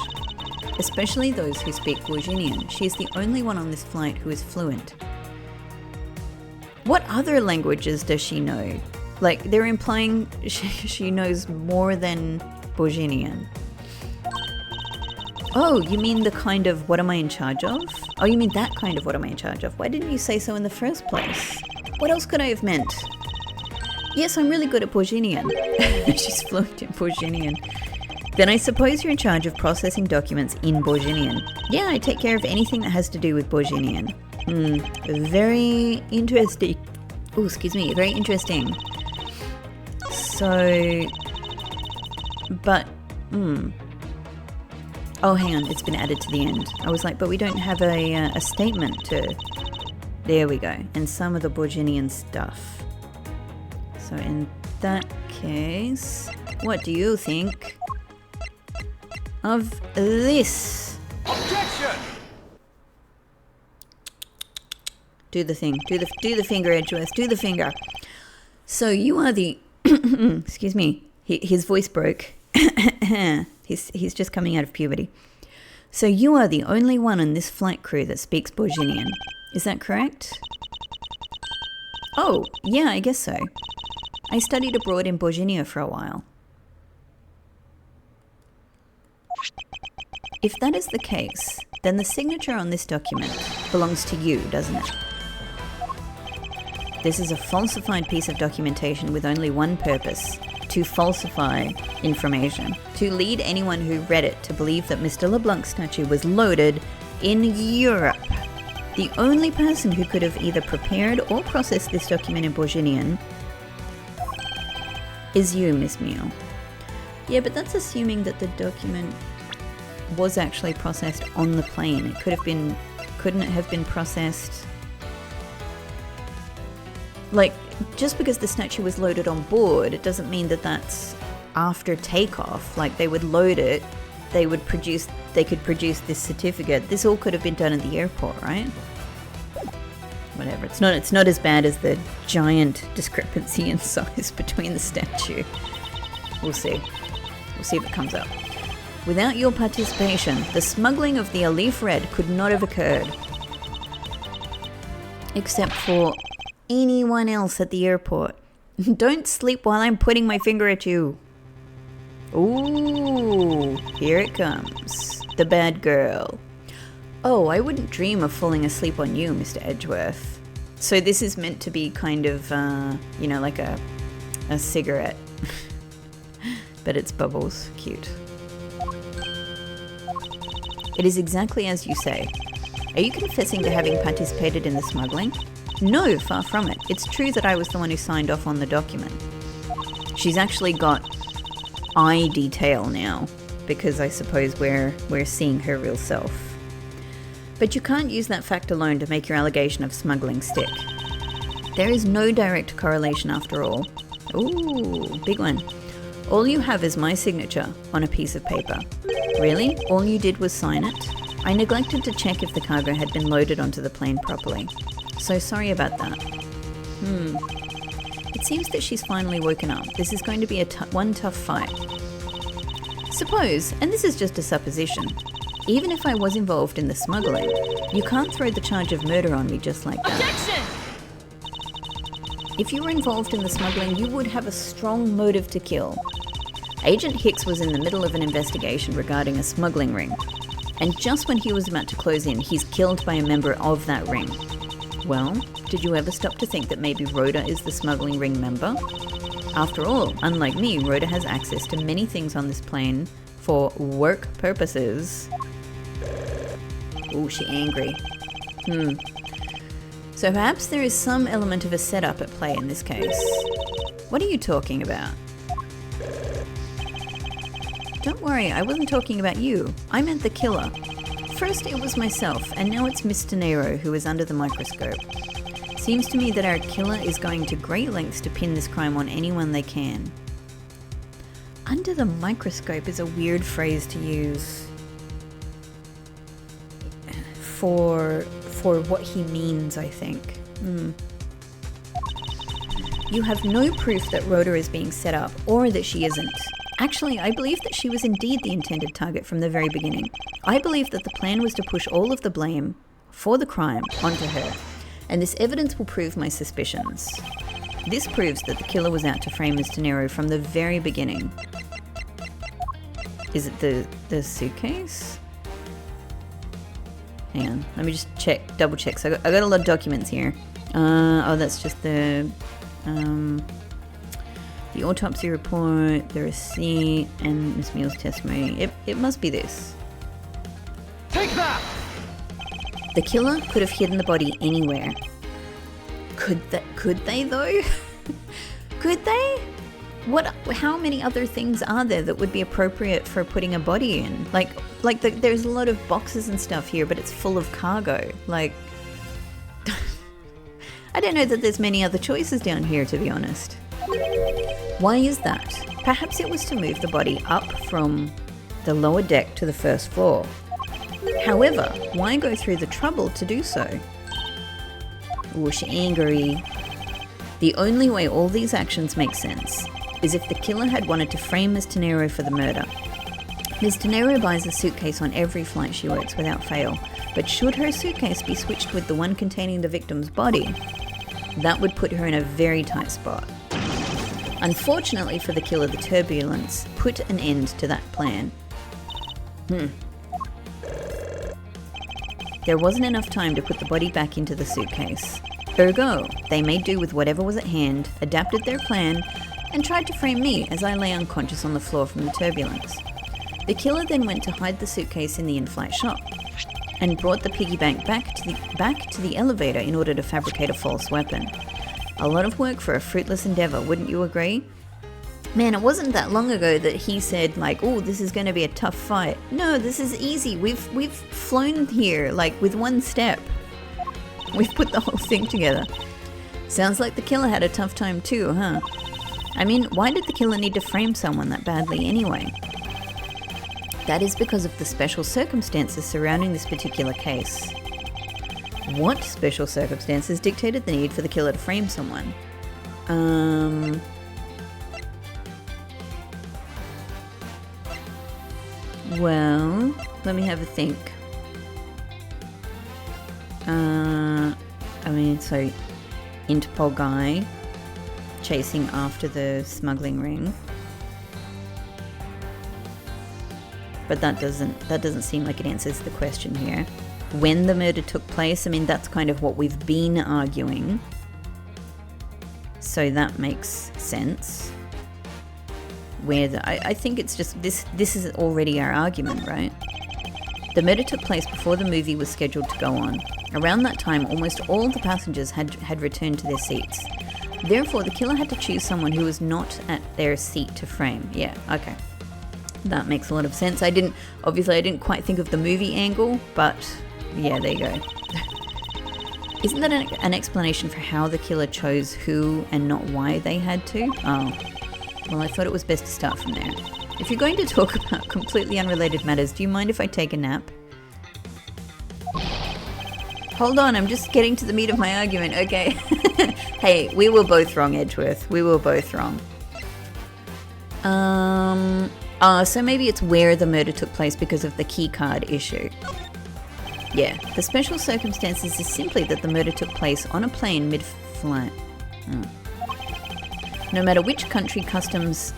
especially those who speak Virginian. She is the only one on this flight who is fluent. What other languages does she know? Like, they're implying she knows more than Virginian. Oh, you mean the kind of what am I in charge of? Oh, you mean that kind of what am I in charge of? Why didn't you say so in the first place? What else could I have meant? Yes, I'm really good at Borginian. She's fluent in Borginian. Then I suppose you're in charge of processing documents in Borginian. Yeah, I take care of anything that has to do with Borginian. Very interesting. Oh, excuse me, very interesting. So, but, Oh, hang on, it's been added to the end. I was like, but we don't have a statement to... There we go. And some of the Borginian stuff. So in that case, what do you think of this? Objection! Do the thing. Do the finger, Edgeworth. Do the finger. So you are the... Excuse me. His voice broke. He's just coming out of puberty. So you are the only one on this flight crew that speaks Borginian. Is that correct? Oh, yeah, I guess so. I studied abroad in Borginia for a while. If that is the case, then the signature on this document belongs to you, doesn't it? This is a falsified piece of documentation with only one purpose: to falsify information, to lead anyone who read it to believe that Mr. LeBlanc's statue was loaded in Europe. The only person who could have either prepared or processed this document in Borginian is you, Miss Meal. Yeah, but that's assuming that the document was actually processed on the plane. It couldn't it have been processed... Like, just because the statue was loaded on board, it doesn't mean that that's after takeoff. Like, they would load it, they could produce this certificate. This all could have been done at the airport, right? Whatever. It's not as bad as the giant discrepancy in size between the statue. We'll see. We'll see if it comes up. Without your participation, the smuggling of the Alif Red could not have occurred. Except for anyone else at the airport. Don't sleep while I'm pointing my finger at you. Ooh, here it comes. The bad girl. Oh, I wouldn't dream of falling asleep on you, Mr. Edgeworth. So this is meant to be kind of, you know, like a cigarette. But it's bubbles. Cute. It is exactly as you say. Are you confessing to having participated in the smuggling? No, far from it. It's true that I was the one who signed off on the document. She's actually got eye detail now, because I suppose we're seeing her real self. But you can't use that fact alone to make your allegation of smuggling stick. There is no direct correlation after all. Ooh, big one. All you have is my signature on a piece of paper. Really? All you did was sign it? I neglected to check if the cargo had been loaded onto the plane properly. So sorry about that. It seems that she's finally woken up. This is going to be one tough fight. Suppose, and this is just a supposition, even if I was involved in the smuggling, you can't throw the charge of murder on me just like that. Objection! If you were involved in the smuggling, you would have a strong motive to kill. Agent Hicks was in the middle of an investigation regarding a smuggling ring, and just when he was about to close in, he's killed by a member of that ring. Well, did you ever stop to think that maybe Rhoda is the smuggling ring member? After all, unlike me, Rhoda has access to many things on this plane for work purposes. Ooh, she's angry. So perhaps there is some element of a setup at play in this case. What are you talking about? Don't worry, I wasn't talking about you. I meant the killer. First it was myself, and now it's Mr. Nero who is under the microscope. Seems to me that our killer is going to great lengths to pin this crime on anyone they can. Under the microscope is a weird phrase to use for what he means, I think. You have no proof that Rhoda is being set up, or that she isn't. Actually, I believe that she was indeed the intended target from the very beginning. I believe that the plan was to push all of the blame for the crime onto her, and this evidence will prove my suspicions. This proves that the killer was out to frame Mr. Nero from the very beginning. Is it the suitcase? Hang on, let me just double check. So I got a lot of documents here. Oh, that's just the autopsy report, the receipt, and Miss Muir's testimony. It must be this. Take that! The killer could have hidden the body anywhere. Could they though? Could they? How many other things are there that would be appropriate for putting a body in? There's a lot of boxes and stuff here, but it's full of cargo. I don't know that there's many other choices down here, to be honest. Why is that? Perhaps it was to move the body up from the lower deck to the first floor. However, why go through the trouble to do so? Ooh, she's angry. The only way all these actions make sense is if the killer had wanted to frame Ms. Tenero for the murder. Ms. Tenero buys a suitcase on every flight she works without fail, but should her suitcase be switched with the one containing the victim's body, that would put her in a very tight spot. Unfortunately for the killer, the turbulence put an end to that plan. There wasn't enough time to put the body back into the suitcase. Ergo, they made do with whatever was at hand, adapted their plan, and tried to frame me as I lay unconscious on the floor from the turbulence. The killer then went to hide the suitcase in the in-flight shop, and brought the piggy bank back to the elevator in order to fabricate a false weapon. A lot of work for a fruitless endeavor, wouldn't you agree? Man, it wasn't that long ago that he said, oh, this is going to be a tough fight. No, this is easy. We've flown here, with one step. We've put the whole thing together. Sounds like the killer had a tough time too, huh? I mean, why did the killer need to frame someone that badly anyway? That is because of the special circumstances surrounding this particular case. What special circumstances dictated the need for the killer to frame someone? Well, let me have a think. So Interpol guy chasing after the smuggling ring. But that doesn't seem like it answers the question here. When the murder took place, that's kind of what we've been arguing. So that makes sense. I think it's just this is already our argument, right? The murder took place before the movie was scheduled to go on. Around that time, almost all the passengers had returned to their seats. Therefore, the killer had to choose someone who was not at their seat to frame. Yeah, okay. That makes a lot of sense. I didn't quite think of the movie angle, but yeah, there you go. Isn't that an explanation for how the killer chose who and not why they had to? Oh, well, I thought it was best to start from there. If you're going to talk about completely unrelated matters, do you mind if I take a nap? Hold on, I'm just getting to the meat of my argument, okay? Hey, we were both wrong, Edgeworth. We were both wrong. So maybe it's where the murder took place because of the key card issue. Yeah, the special circumstances is simply that the murder took place on a plane mid-flight. No matter which country, customs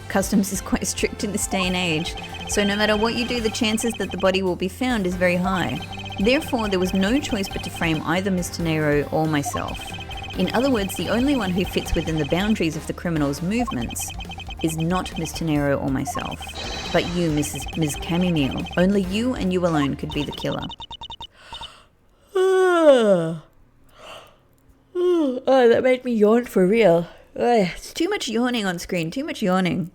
is quite strict in this day and age. So no matter what you do, the chances that the body will be found is very high. Therefore, there was no choice but to frame either Mr. Nero or myself. In other words, the only one who fits within the boundaries of the criminal's movements is not Mr. Nero or myself, but you, Ms. Camille. Only you and you alone could be the killer. Oh, that made me yawn for real. It's too much yawning on screen, too much yawning.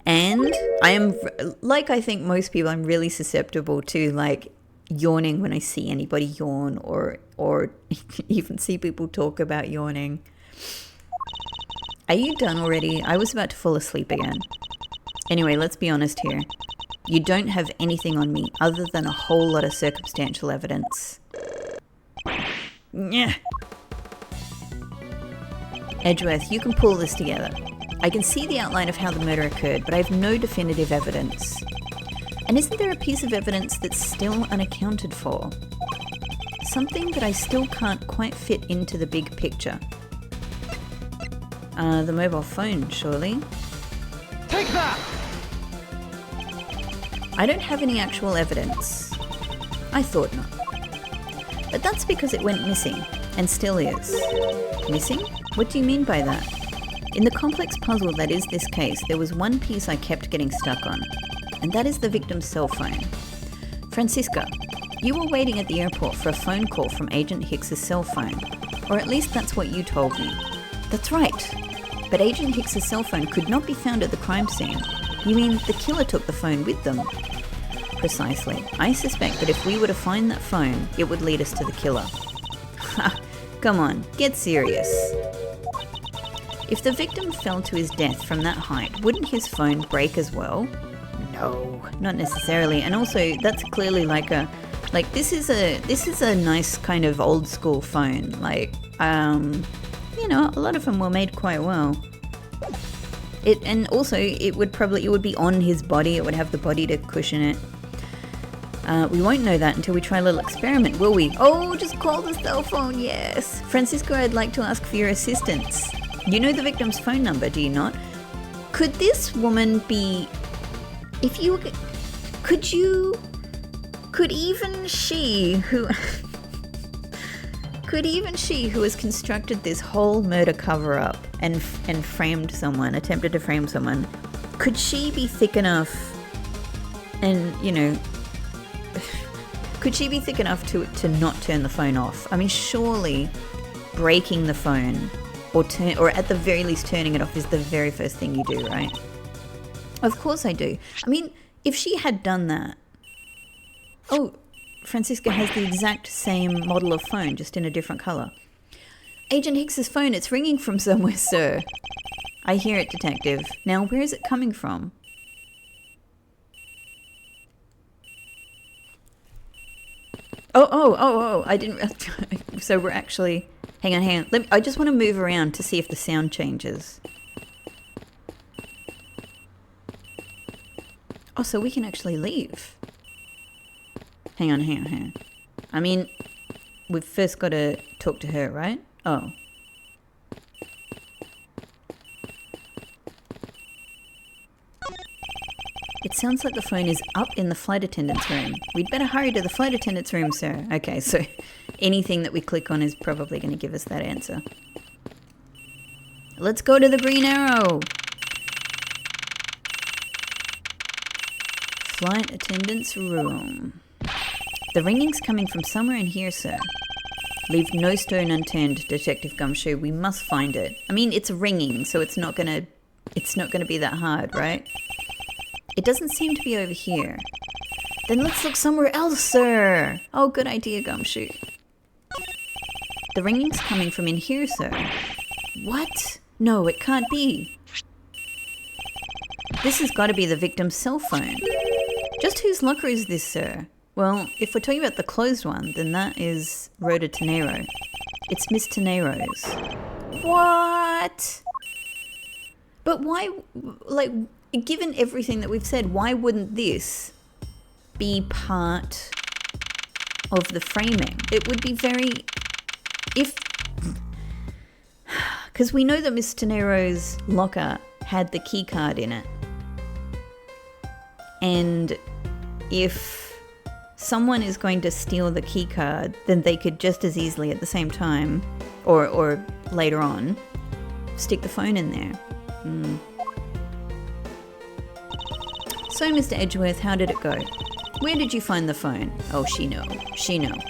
And I am, like I think most people, I'm really susceptible to like yawning when I see anybody yawn or even see people talk about yawning. Are you done already? I was about to fall asleep again. Anyway, let's be honest here. You don't have anything on me other than a whole lot of circumstantial evidence. Yeah. Edgeworth, you can pull this together. I can see the outline of how the murder occurred, but I have no definitive evidence. And isn't there a piece of evidence that's still unaccounted for? Something that I still can't quite fit into the big picture. The mobile phone, surely. Take that! I don't have any actual evidence. I thought not. But that's because it went missing, and still is. Missing? What do you mean by that? In the complex puzzle that is this case, there was one piece I kept getting stuck on, and that is the victim's cell phone. Francisca, you were waiting at the airport for a phone call from Agent Hicks's cell phone, or at least that's what you told me. That's right. But Agent Hicks's cell phone could not be found at the crime scene. You mean the killer took the phone with them? Precisely. I suspect that if we were to find that phone, it would lead us to the killer. Ha! Come on, get serious. If the victim fell to his death from that height, wouldn't his phone break as well? No, not necessarily. And also, that's clearly this is a nice kind of old school phone. A lot of them were made quite well. It would be on his body. It would have the body to cushion it. We won't know that until we try a little experiment, will we? Oh, just call the cell phone, yes. Francisco, I'd like to ask for your assistance. You know the victim's phone number, do you not? Could this woman be... Could even she who has constructed this whole murder cover-up and attempted to frame someone, could she be thick enough could she be thick enough to not turn the phone off? I mean, surely breaking the phone or at the very least turning it off is the very first thing you do, right? Of course I do. I mean, if she had done that... Oh, Francisca has the exact same model of phone, just in a different colour. Agent Hicks's phone, it's ringing from somewhere, sir. I hear it, detective. Now, where is it coming from? Oh, I didn't... So we're actually... Hang on. I just want to move around to see if the sound changes. Oh, so we can actually leave. Hang on. I mean, we've first got to talk to her, right? Oh. It sounds like the phone is up in the flight attendant's room. We'd better hurry to the flight attendant's room, sir. Okay, so anything that we click on is probably going to give us that answer. Let's go to the green arrow. Flight attendant's room. The ringing's coming from somewhere in here, sir. Leave no stone unturned, Detective Gumshoe. We must find it. I mean, it's ringing, so it's not gonna be that hard, right? It doesn't seem to be over here. Then let's look somewhere else, sir. Oh, good idea, Gumshoe. The ringing's coming from in here, sir. What? No, it can't be. This has got to be the victim's cell phone. Just whose locker is this, sir? Well, if we're talking about the closed one, then that is Rhoda Tenero. It's Miss Tenero's. What? But why, like, given everything that we've said, why wouldn't this be part of the framing? It would be very, because we know that Miss Tenero's locker had the key card in it. And if someone is going to steal the key card, then they could just as easily at the same time, or later on, stick the phone in there. So, Mr. Edgeworth, how did it go? Where did you find the phone? Oh, she know.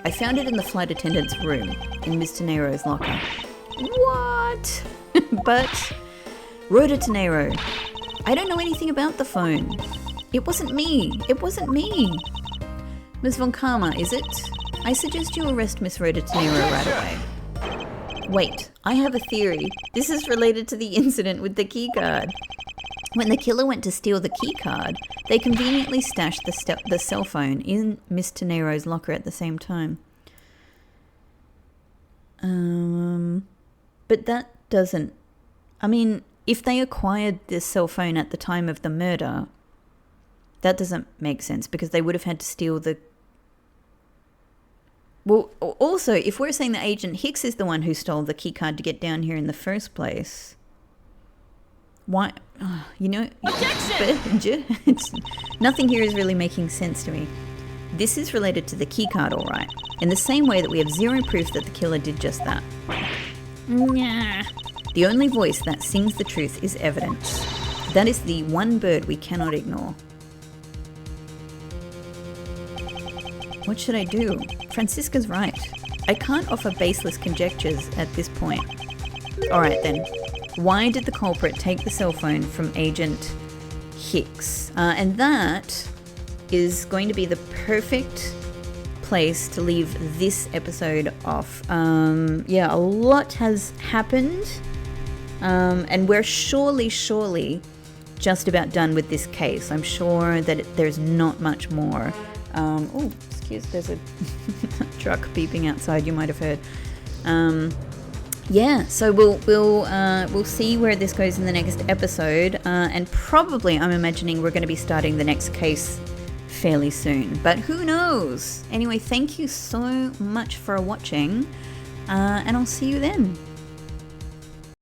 I found it in the flight attendant's room, in Miss Tenero's locker. What? But, Rhoda Tenero, I don't know anything about the phone. It wasn't me. Miss Von Karma, is it? I suggest you arrest Miss Rhoda Tenero right away. Wait, I have a theory. This is related to the incident with the keycard. When the killer went to steal the keycard, they conveniently stashed the cell phone in Miss Tenero's locker at the same time. But that doesn't... I mean, if they acquired this cell phone at the time of the murder, that doesn't make sense because they would have had to steal the... Well, also, if we're saying that Agent Hicks is the one who stole the keycard to get down here in the first place... Why, you know, nothing here is really making sense to me. This is related to the keycard, all right, in the same way that we have zero proof that the killer did just that. Nah. The only voice that sings the truth is evidence. That is the one bird we cannot ignore. What should I do? Francisca's right. I can't offer baseless conjectures at this point. All right then. Why did the culprit take the cell phone from Agent Hicks? And that is going to be the perfect place to leave this episode off. Yeah, a lot has happened. And we're surely just about done with this case. I'm sure that there's not much more. Oh, excuse, there's a truck beeping outside, you might have heard. Yeah, so we'll see where this goes in the next episode, and probably I'm imagining we're going to be starting the next case fairly soon, but who knows? Anyway, thank you so much for watching, and I'll see you then.